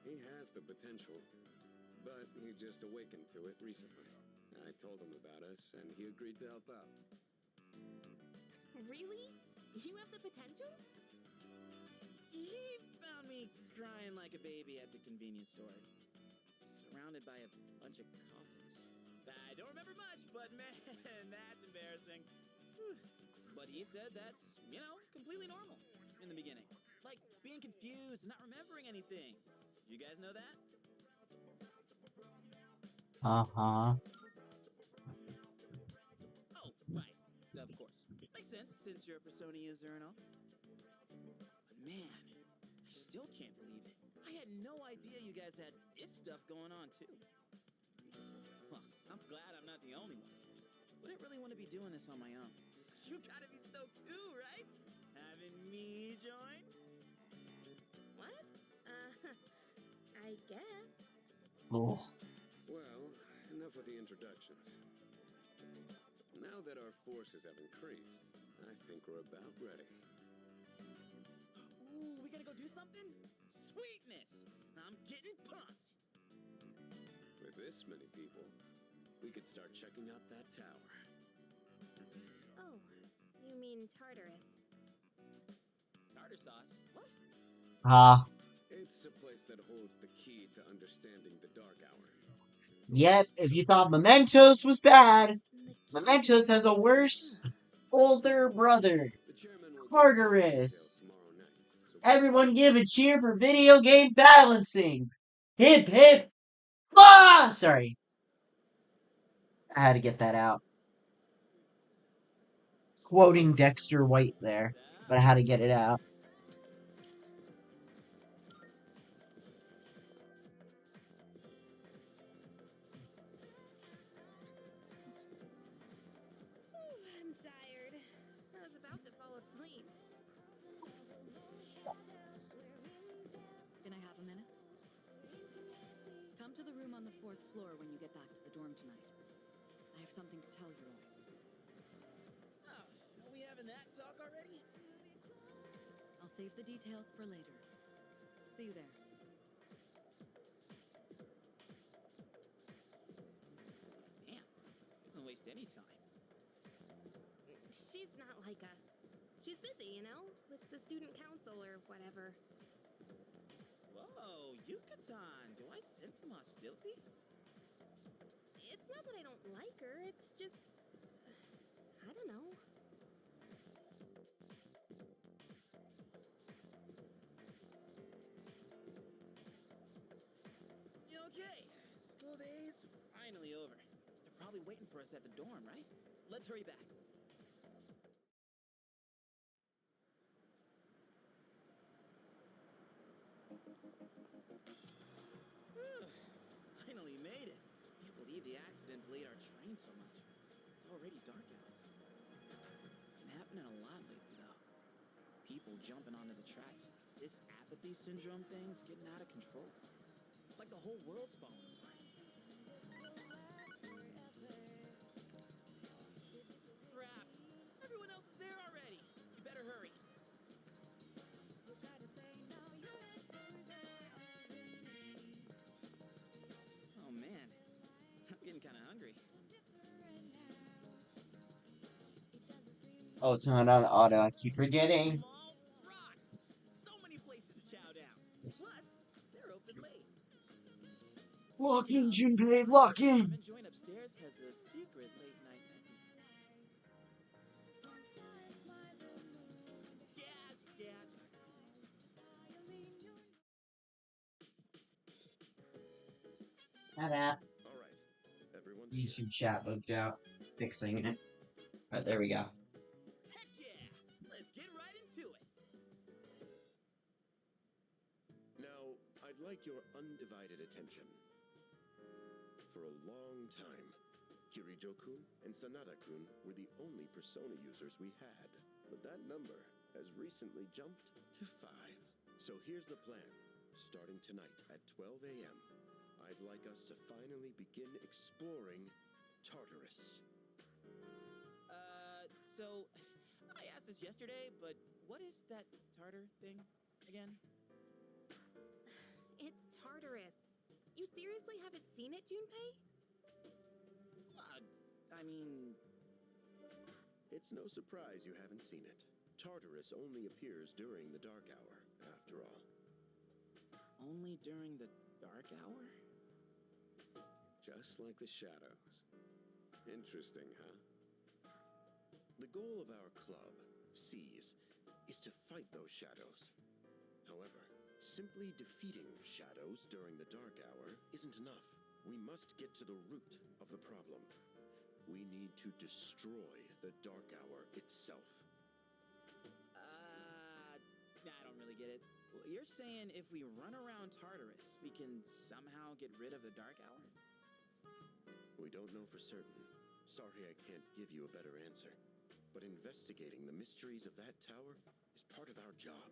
He has the potential, but he just awakened to it recently. I told him about us, and he agreed to help out. Really? You have the potential? He found me crying like a baby at the convenience store, surrounded by a bunch of coffins. I don't remember much, but man, that's embarrassing. Whew. But he said that's, completely normal in the beginning. Like being confused and not remembering anything. You guys know that? Uh-huh. Oh, right. Of course. Makes sense, since you're a Persona user and all. But man, I still can't believe it. I had no idea you guys had this stuff going on, too. Well, I'm glad I'm not the only one. Wouldn't really want to be doing this on my own. You gotta be stoked too, right? Having me join? What? I guess. Oh. Well, enough with the introductions. Now that our forces have increased, I think we're about ready. Ooh, we gotta go do something? Sweetness! I'm getting pumped! With this many people, we could start checking out that tower. Oh, you mean Tartarus. Tartar sauce? What? It's a place that holds the key to understanding the Dark Hour. Yep, if you thought Mementos was bad, Mementos has a worse older brother, Tartarus. Everyone give a cheer for video game balancing. Hip hip. Ah! Sorry. I had to get that out. Quoting Dexter White there, but I had to get it out. I'm tired. I was about to fall asleep. Can I have a minute? Come to the room on the 4th floor when you get back to the dorm tonight. I have something to tell you all. Oh, are we having that talk already? I'll save the details for later. See you there. Damn, doesn't waste any time. She's not like us. She's busy, with the student council or whatever. Whoa, Yucatan! Do I sense some hostility? It's not that I don't like her, it's just... I don't know. Okay, school day's finally over. They're probably waiting for us at the dorm, right? Let's hurry back. Finally made it. Can't believe the accident delayed our train so much. It's already dark out. Been happening a lot lately, though. People jumping onto the tracks. This apathy syndrome thing's getting out of control. It's like the whole world's falling apart. Crap! Everyone else is there already. You better hurry. Oh man, I'm getting kind of hungry. Oh, it's not on auto. I keep forgetting. Rocks! So many places to chow down. Plus, they're open late. Lock in, Junpei, lock in! Ramen joint upstairs has a secret late night menu. Yes, yeah. Shut up. All right, everyone's YouTube chat bugged out. Fixing it. Alright, there we go. Heck yeah! Let's get right into it. Now, I'd like your undivided attention. For a long time, Kirijo-kun and Sanada-kun were the only Persona users we had. But that number has recently jumped to 5. So here's the plan. Starting tonight at 12 a.m., I'd like us to finally begin exploring Tartarus. So, I asked this yesterday, but what is that tartar thing again? It's Tartarus. You seriously haven't seen it, Junpei? I mean... It's no surprise you haven't seen it. Tartarus only appears during the dark hour, after all. Only during the dark hour? Just like the shadows. Interesting, huh? The goal of our club, Seize, is to fight those shadows. However, simply defeating shadows during the dark hour isn't enough. We must get to the root of the problem. We need to destroy the dark hour itself. Nah, I don't really get it. Well, you're saying if we run around Tartarus, we can somehow get rid of the dark hour? We don't know for certain. Sorry I can't give you a better answer. But investigating the mysteries of that tower is part of our job.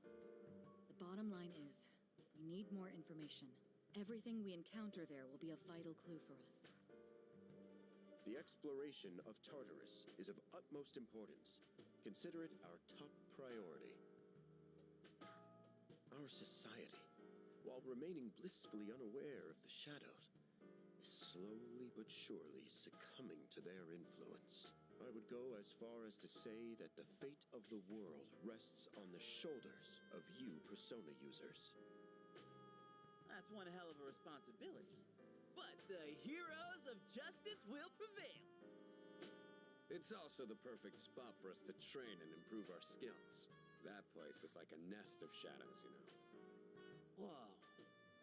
The bottom line is, we need more information. Everything we encounter there will be a vital clue for us. The exploration of Tartarus is of utmost importance. Consider it our top priority. Our society, while remaining blissfully unaware of the shadows, is slowly but surely succumbing to their influence. I would go as far as to say that the fate of the world rests on the shoulders of you Persona users. That's one hell of a responsibility. But the heroes of justice will prevail. It's also the perfect spot for us to train and improve our skills. That place is like a nest of shadows, you know. Whoa.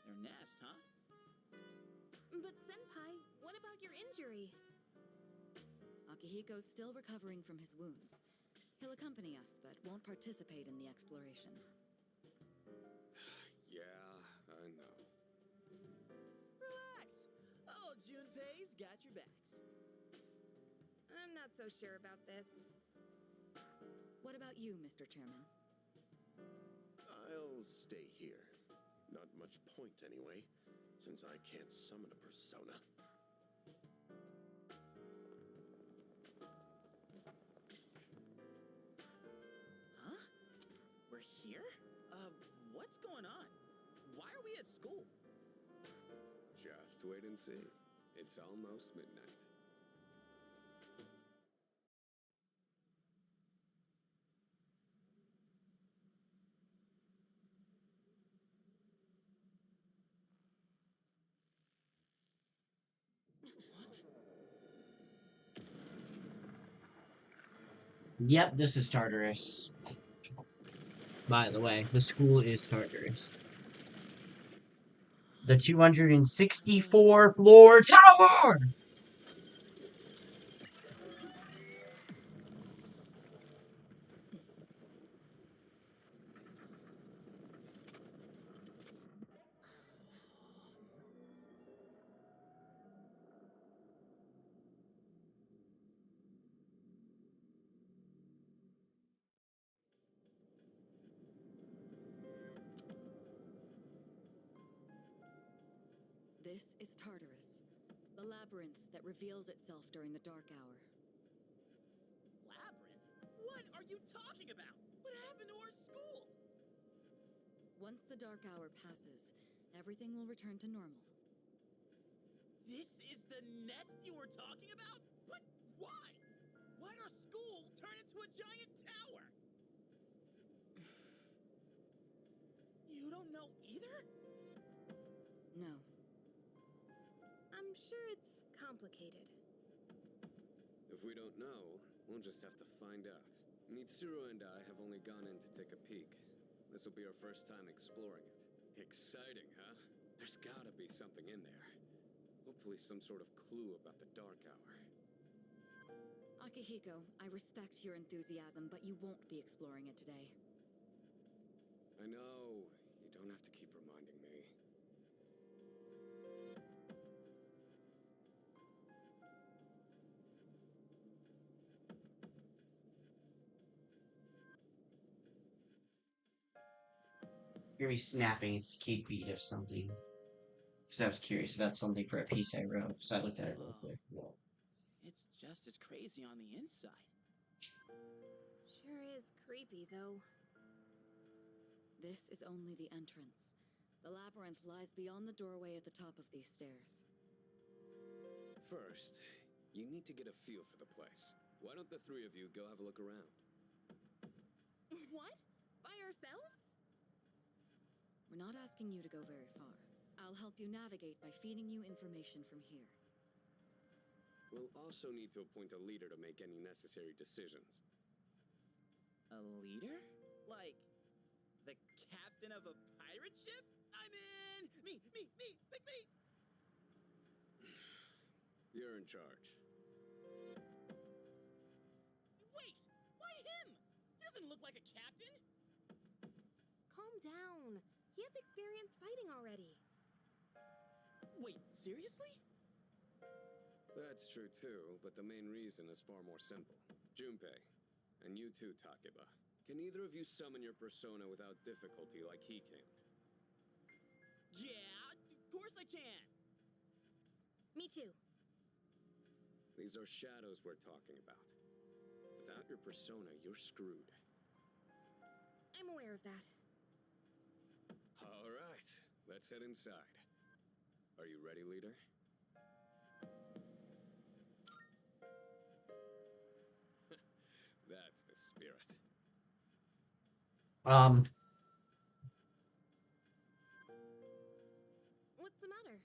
Their nest, huh? But Senpai, what about your injury? Akihiko's still recovering from his wounds. He'll accompany us, but won't participate in the exploration. Yeah, I know. Relax. Oh, Junpei's got your backs. I'm not so sure about this. What about you, Mr. Chairman? I'll stay here. Not much point anyway, since I can't summon a persona. Huh? We're here? What's going on? Why are we at school? Just wait and see. It's almost midnight. Yep, this is Tartarus. By the way, the school is Tartarus. The 264 floor tower! This is Tartarus, the labyrinth that reveals itself during the dark hour. Labyrinth? What are you talking about? What happened to our school? Once the dark hour passes, everything will return to normal. This is the nest you were talking about? But why? Why'd our school turn into a giant tower? You don't know either? No. I'm sure it's complicated. If we don't know, we'll just have to find out. Mitsuru and I have only gone in to take a peek. This will be our first time exploring it. Exciting, huh? There's gotta be something in there. Hopefully some sort of clue about the Dark Hour. Akihiko, I respect your enthusiasm, but you won't be exploring it today. I know. You don't have to keep reminding me. Very snapping. It's a Kate beat of something. Because I was curious about something for a piece I wrote, so I looked at it real quick. It's just as crazy on the inside. Sure is creepy, though. This is only the entrance. The labyrinth lies beyond the doorway at the top of these stairs. First, you need to get a feel for the place. Why don't the three of you go have a look around? What? By ourselves? We're not asking you to go very far. I'll help you navigate by feeding you information from here. We'll also need to appoint a leader to make any necessary decisions. A leader? Like, the captain of a pirate ship? I'm in! Me! Pick me! You're in charge. Wait! Why him? He doesn't look like a captain! Calm down. He has experience fighting already. Wait, seriously? That's true too, but the main reason is far more simple. Junpei, and you too, Takeba. Can either of you summon your persona without difficulty like he can? Yeah, of course I can! Me too. These are shadows we're talking about. Without your persona, you're screwed. I'm aware of that. All right, let's head inside. Are you ready, leader? That's the spirit. What's the matter?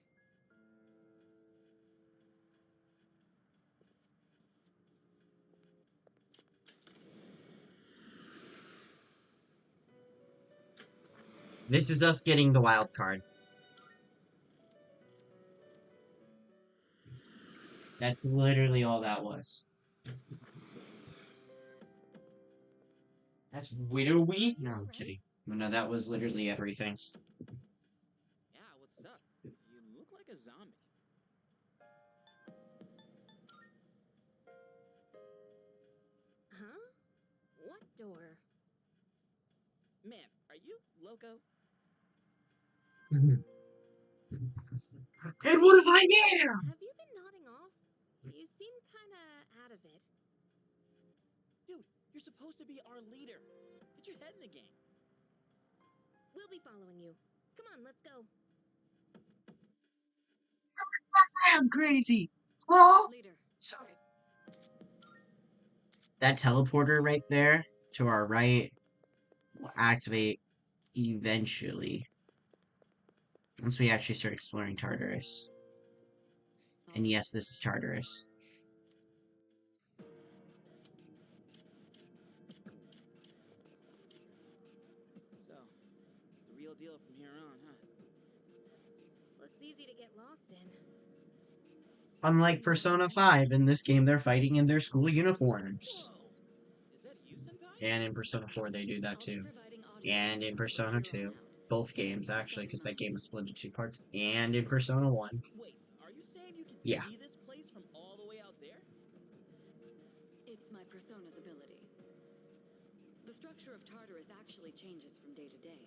This is us getting the wild card. That's literally all that was. That's Widow Week? No, I'm kidding. No, that was literally everything. Yeah, what's up? You look like a zombie. Huh? What door? Man, are you loco? And what if I am? Have you been nodding off? You seem kinda out of it. Dude, you're supposed to be our leader. Get your head in the game. We'll be following you. Come on, let's go. I'm crazy. Oh, Leader. sorry. That teleporter right there to our right will activate eventually. Once we actually start exploring Tartarus. And yes, this is Tartarus. real deal from here on, huh? Looks easy to get lost in. Unlike Persona 5, in this game they're fighting in their school uniforms. Whoa! Is that you, Senpai? And in Persona 4 they do that I'll be too. providing audio And in from Persona here 2. on out. Both games, actually, because that game is split into two parts. And in Persona 1. Wait, are you saying you can Yeah. see this place from all the way out there? It's my persona's ability. The structure of Tartarus actually changes from day to day.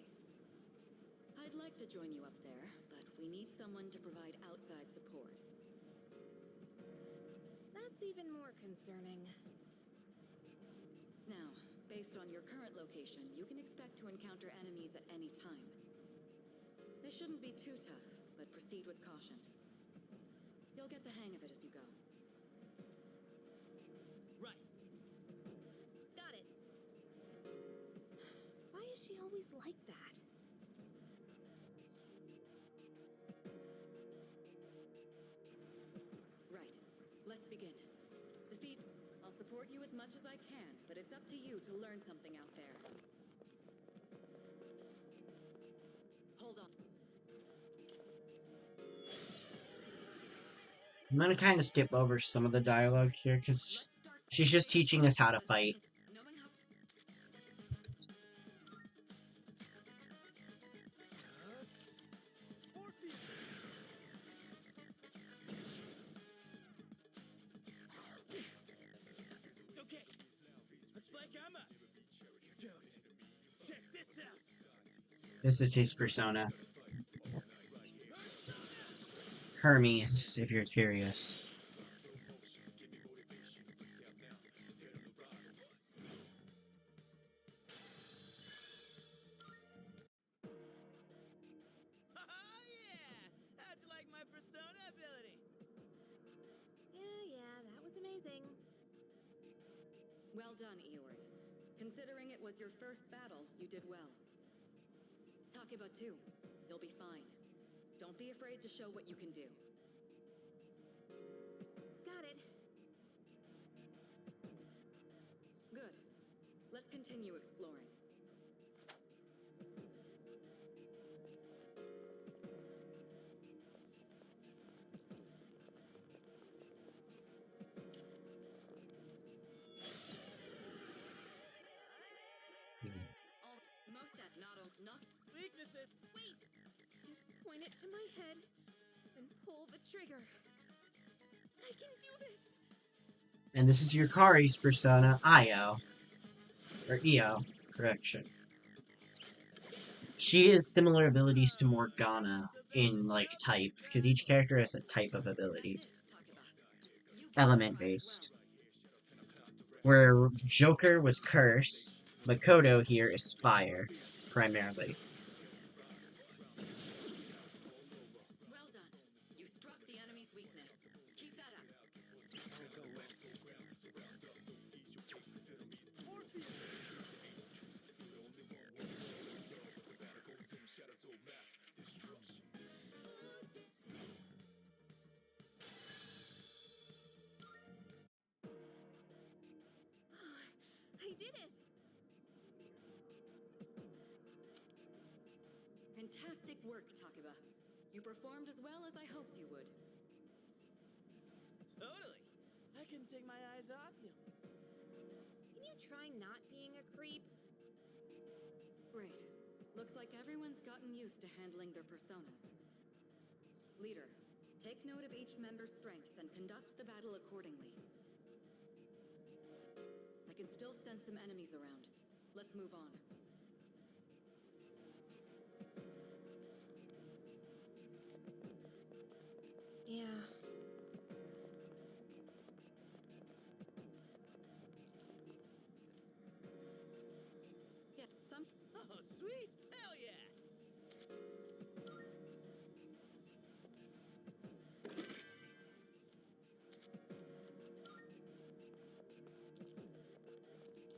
I'd like to join you up there, but we need someone to provide outside support. That's even more concerning. Now, based on your current location, you can expect to encounter enemies at any time. They shouldn't be too tough, but proceed with caution. You'll get the hang of it as you go. Right. Got it. Why is she always like that? Right. Let's begin. Defeat. I'll support you as much as I can, but it's up to you to learn something out there. Hold on. I'm gonna kind of skip over some of the dialogue here, because she's just teaching us how to fight. Knowing how Okay. Looks like I'm up. Here goes. Check this out. This is his persona. Hermes, if you're curious. Yeah! How'd you like my persona ability? Yeah, that was amazing. Well done, Iori. Considering it was your first battle, you did well. Takeba too. You'll be fine. Don't be afraid to show what you can do. Got it. Good. Let's continue exploring. Most at not Weaknesses. Wait! Just point it to my head and pull the trigger. I can do this! And this is Yukari's persona, Io. Or Io, correction. She has similar abilities to Morgana in, like, type, because each character has a type of ability. Element-based. Where Joker was Curse, Makoto here is Fire, primarily. Well done. You struck the enemy's weakness. Keep that up. I did it! Fantastic work, Takeba. You performed as well as I hoped you would. Totally. I couldn't take my eyes off you. Can you try not being a creep? Great. Looks like everyone's gotten used to handling their personas. Leader, take note of each member's strengths and conduct the battle accordingly. I can still sense some enemies around. Let's move on. Yeah. Yeah, some... Oh, sweet! Hell yeah!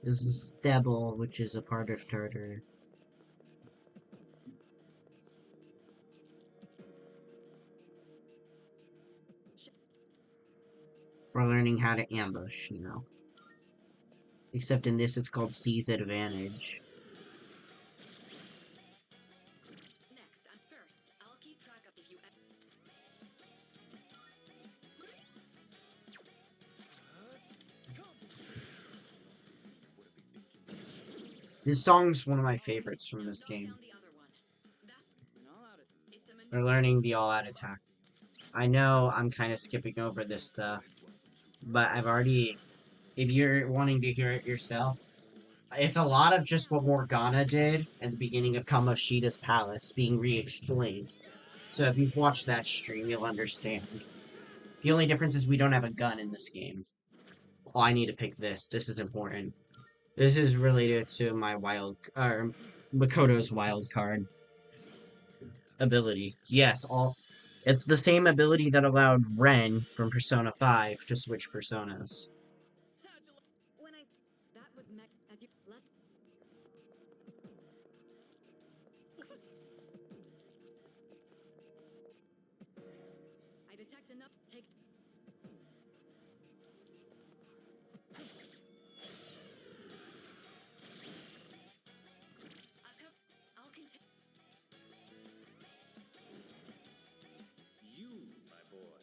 This is Thebel, which is a part of Tartarus. For learning how to ambush, you know. Except in this, it's called Seize Advantage. This song's one of my favorites from this game. They're learning the all-out attack. I know I'm kind of skipping over this stuff, but I've already... If you're wanting to hear it yourself, it's a lot of just what Morgana did at the beginning of Kamoshida's Palace being re-explained. So if you've watched that stream, you'll understand. The only difference is we don't have a gun in this game. Oh, I need to pick this. This is important. This is related to my Makoto's wild card ability. Yes, it's the same ability that allowed Ren from Persona 5 to switch personas. That was as you let. I detect enough. Take. I'll continue. You, my boy,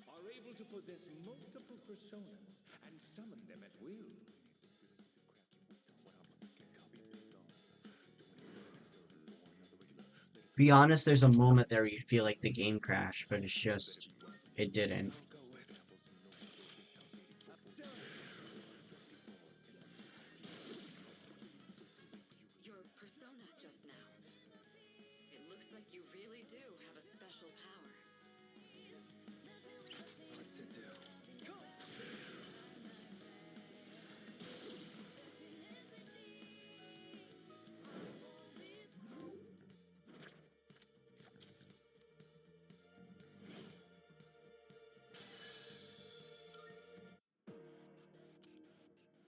are able to possess multiple personas and summon them at will. Be honest, there's a moment there where you feel like the game crashed, but it's just... it didn't. Your persona just now. It looks like you really do have a special power. What to do?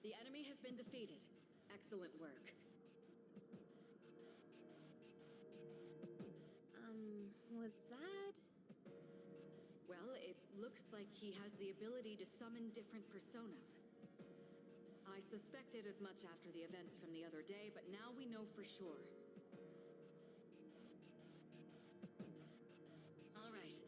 The enemy has been defeated. Excellent work. Was that? Well, it looks like he has the ability to summon different personas. I suspected as much after the events from the other day, but now we know for sure. All right.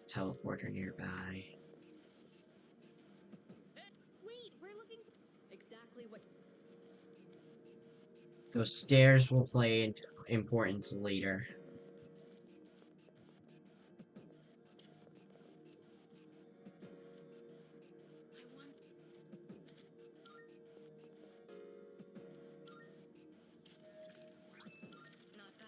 Teleporter nearby. Wait, we're looking. Exactly what. Those stairs will play importance later. Not bad.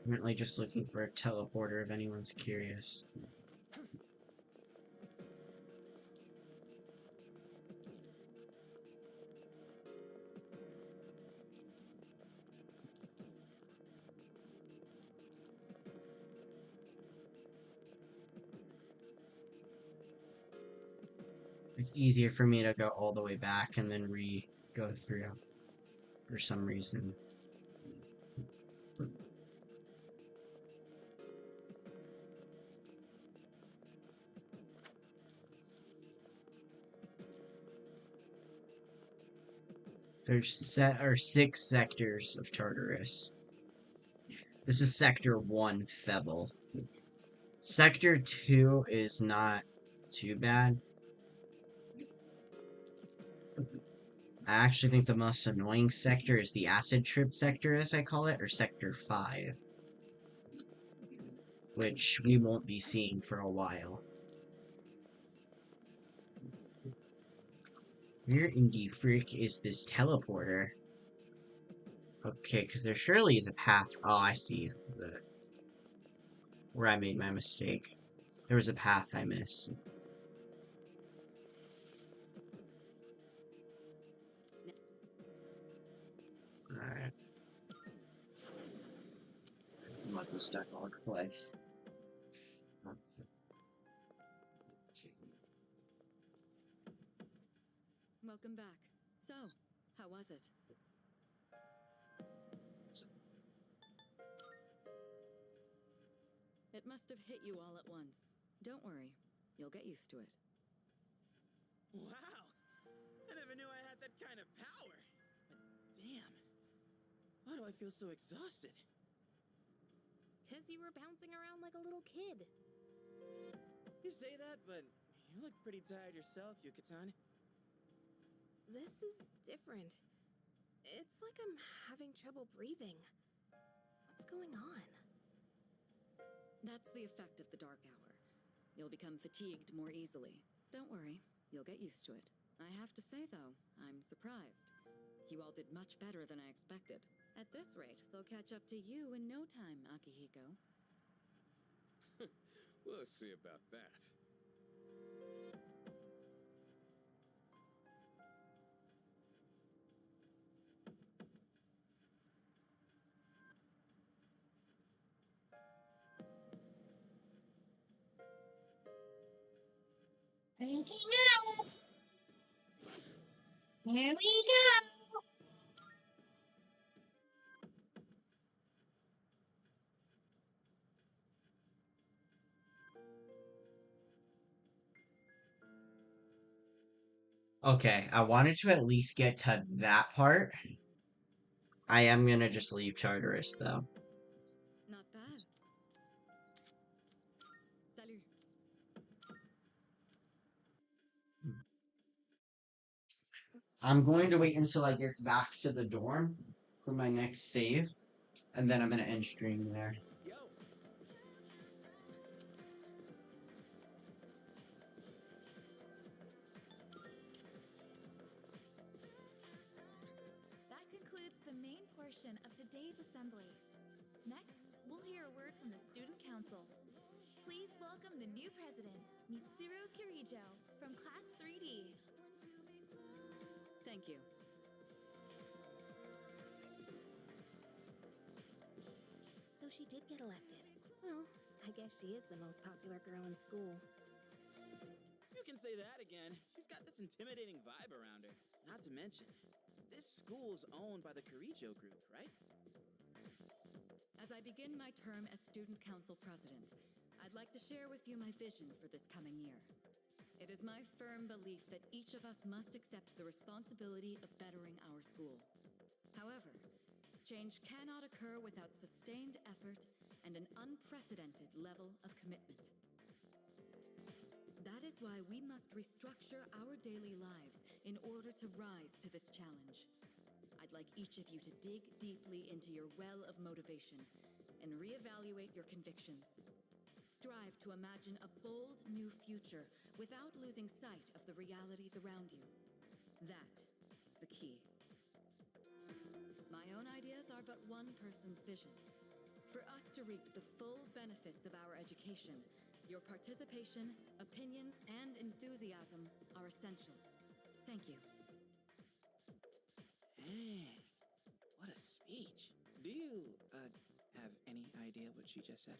Currently just looking for a teleporter if anyone's curious. It's easier for me to go all the way back and then go through for some reason. There's 6 sectors of Tartarus. This is Sector 1, Febble. Sector 2 is not too bad. I actually think the most annoying sector is the Acid Trip sector, as I call it, or Sector 5. Which we won't be seeing for a while. Where in the frick is this teleporter? Okay, because there surely is a path. Oh, I see. Where I made my mistake. There was a path I missed. Alright. Let this duck place. Welcome back. So, how was it? It must have hit you all at once. Don't worry. You'll get used to it. Wow! I never knew I had that kind of power. But damn, why do I feel so exhausted? Because you were bouncing around like a little kid. You say that, but you look pretty tired yourself, Yuka-tan. This is different. It's like I'm having trouble breathing. What's going on? That's the effect of the dark hour. You'll become fatigued more easily. Don't worry, you'll get used to it. I have to say, though, I'm surprised. You all did much better than I expected. At this rate, they'll catch up to you in no time, Akihiko. We'll see about that. Breaking out. Here we go. Okay, I wanted to at least get to that part. I am gonna just leave Charteris though. Not bad. Salut. I'm going to wait until I get back to the dorm for my next save, and then I'm gonna end stream there. Yo! That concludes the main portion of today's assembly. Next, we'll hear a word from the Student Council. Please welcome the new president, Mitsuru Kirijo, from Class 3D. Thank you. So she did get elected. Well, I guess she is the most popular girl in school. You can say that again. She's got this intimidating vibe around her. Not to mention, this school's owned by the Kirijo Group, right? As I begin my term as Student Council President, I'd like to share with you my vision for this coming year. It is my firm belief that each of us must accept the responsibility of bettering our school. However, change cannot occur without sustained effort and an unprecedented level of commitment. That is why we must restructure our daily lives in order to rise to this challenge. I'd like each of you to dig deeply into your well of motivation and reevaluate your convictions. Strive to imagine a bold new future without losing sight of the realities around you. That is the key. My own ideas are but one person's vision. For us to reap the full benefits of our education, your participation, opinions, and enthusiasm are essential. Thank you. Dang, what a speech. Do you, have any idea what she just said?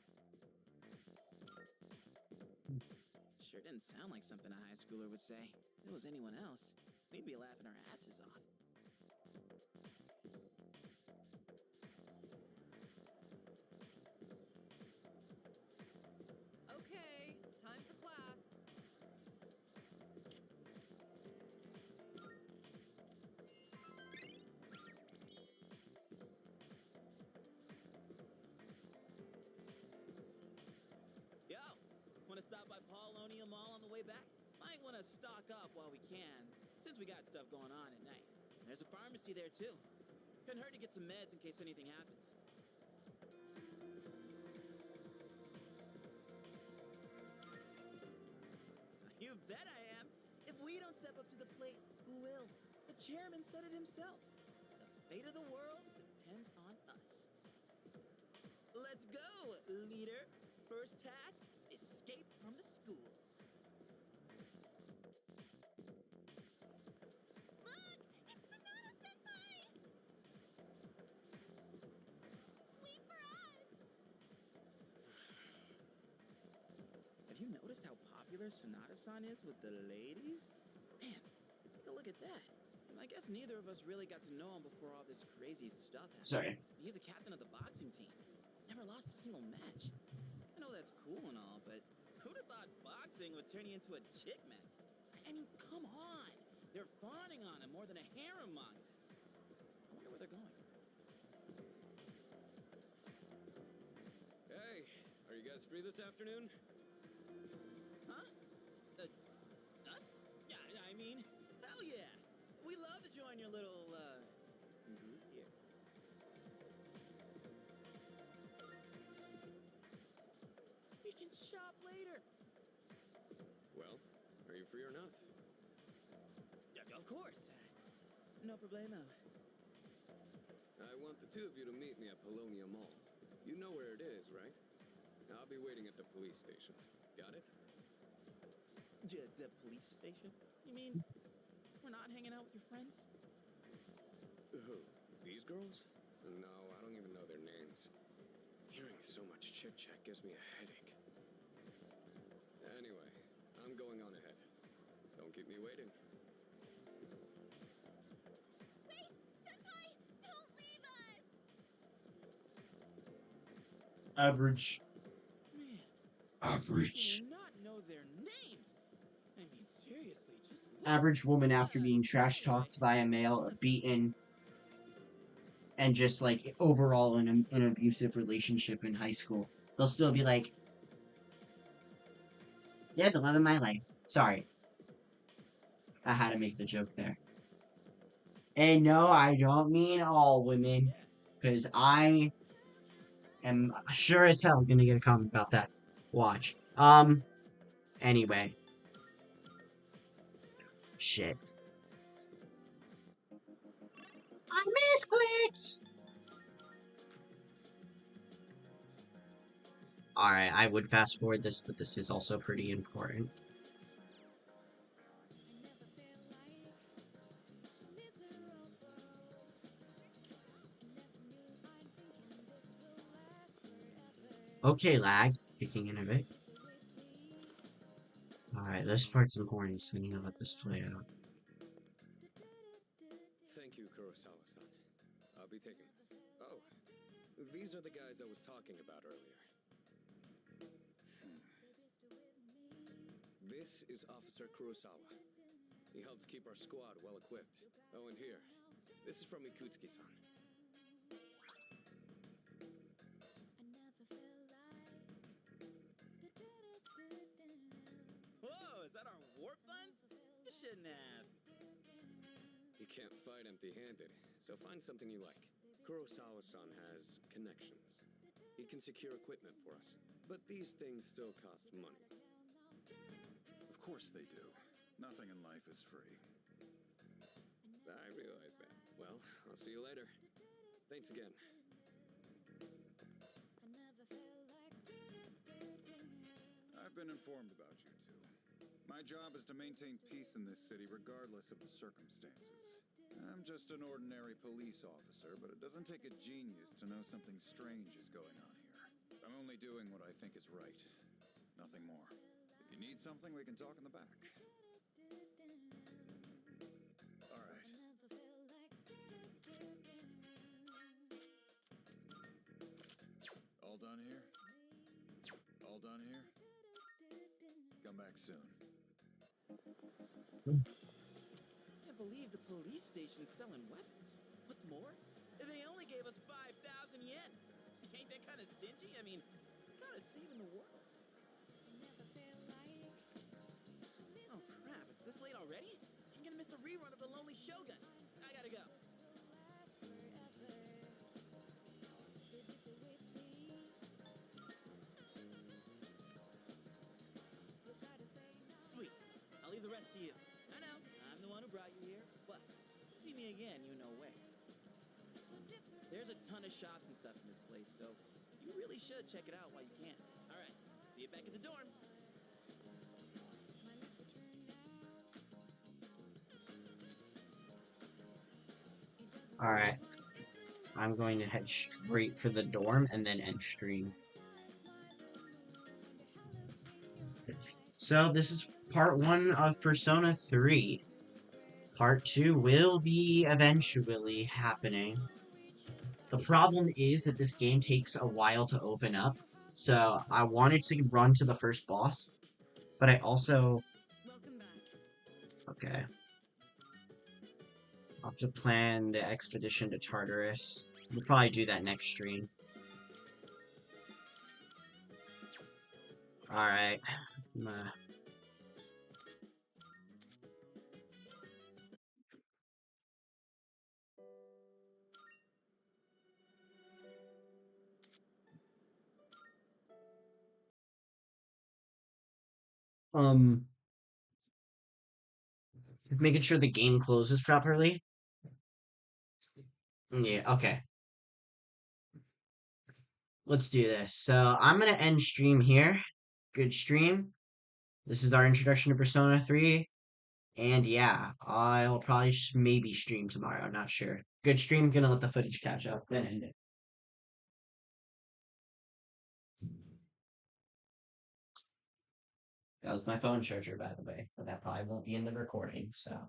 Sure didn't sound like something a high schooler would say. If it was anyone else, we'd be laughing our asses off. Okay, time for class. Yo, wanna stop by Paulonia Mall on the way back? Might wanna stock up while we can, since we got stuff going on at night. There's a pharmacy there too. Couldn't hurt to get some meds in case anything happens. You bet I am. If we don't step up to the plate, who will? The chairman said it himself. The fate of the world depends on us. Let's go, leader. First task, escape from the school. Look! It's Sonata-senpai! Wait for us! Have you noticed how popular Sonata-san is with the ladies? Man, take a look at that. I guess neither of us really got to know him before all this crazy stuff happened. Sorry. He's a captain of the boxing team. Never lost a single match. I know that's cool and all, but who'd have thought boxing would would turn you into a chick magnet. I mean, come on. They're fawning on him more than a harem manga. I wonder where they're going. Hey, are you guys free this afternoon? Huh? Us? Yeah, I mean, hell yeah. We'd love to join your little, group here. We can shop later. Well, are you free or not? Yeah, of course. No problemo. I want the two of you to meet me at Polonia Mall. You know where it is, right? I'll be waiting at the police station. Got it? The police station? You mean we're not hanging out with your friends? Who? These girls? No, I don't even know their names. Hearing so much chit-chat gives me a headache. Anyway, I'm going on ahead. Don't keep me waiting. Wait! Senpai! Don't leave us! Average. Man, Average. do you not know their names? I mean, seriously, just look Average woman at after that. being trash talked by a male or beaten and just like overall in an abusive relationship in high school. They'll still be like, yeah, the love of my life. Sorry. I had to make the joke there. And no, I don't mean all women. Because I am sure as hell gonna get a comment about that. Watch. Anyway. Shit. I misclicked! Alright, I would fast forward this, but this is also pretty important. Okay, lag. Kicking in a bit. Alright, this part's important, so we need to let this play out. Thank you, Kurosawa-san. I'll be taking this. Oh, these are the guys I was talking about earlier. This is Officer Kurosawa. He helps keep our squad well equipped. Oh, and here, this is from Ikutsuki-san. Whoa, is that our war funds? You shouldn't have. You can't fight empty-handed, so find something you like. Kurosawa-san has connections. He can secure equipment for us, but these things still cost money. Of course they do. Nothing in life is free. I realize that. Well, I'll see you later. Thanks again. I've been informed about you two. My job is to maintain peace in this city regardless of the circumstances. I'm just an ordinary police officer, but it doesn't take a genius to know something strange is going on here. I'm only doing what I think is right. Nothing more. If you need something, we can talk in the back. All right. All done here? All done here? Come back soon. Can't believe the police station's selling weapons. What's more, they only gave us 5,000 yen. Ain't that kind of stingy? I mean, kind of saving the world. Oh crap, it's this late already? I'm gonna miss the rerun of The Lonely Shogun. I gotta go. Sweet. I'll leave the rest to you. I know, I'm the one who brought you here, but see me again, you know where. There's a ton of shops and stuff in this place, so you really should check it out while you can. All right, see you back at the dorm. Alright. I'm going to head straight for the dorm and then end stream. So this is part 1 of Persona 3. Part 2 will be eventually happening. The problem is that this game takes a while to open up, so I wanted to run to the first boss, But I also... Welcome back. Okay. I'll have to plan the expedition to Tartarus. We'll probably do that next stream. Alright. Just making sure the game closes properly. Yeah, okay. Let's do this. So I'm gonna end stream here. Good stream. This is our introduction to Persona 3. And yeah, I'll probably maybe stream tomorrow. I'm not sure. Good stream. Gonna let the footage catch up, then end it. That was my phone charger, by the way, but that probably won't be in the recording, so.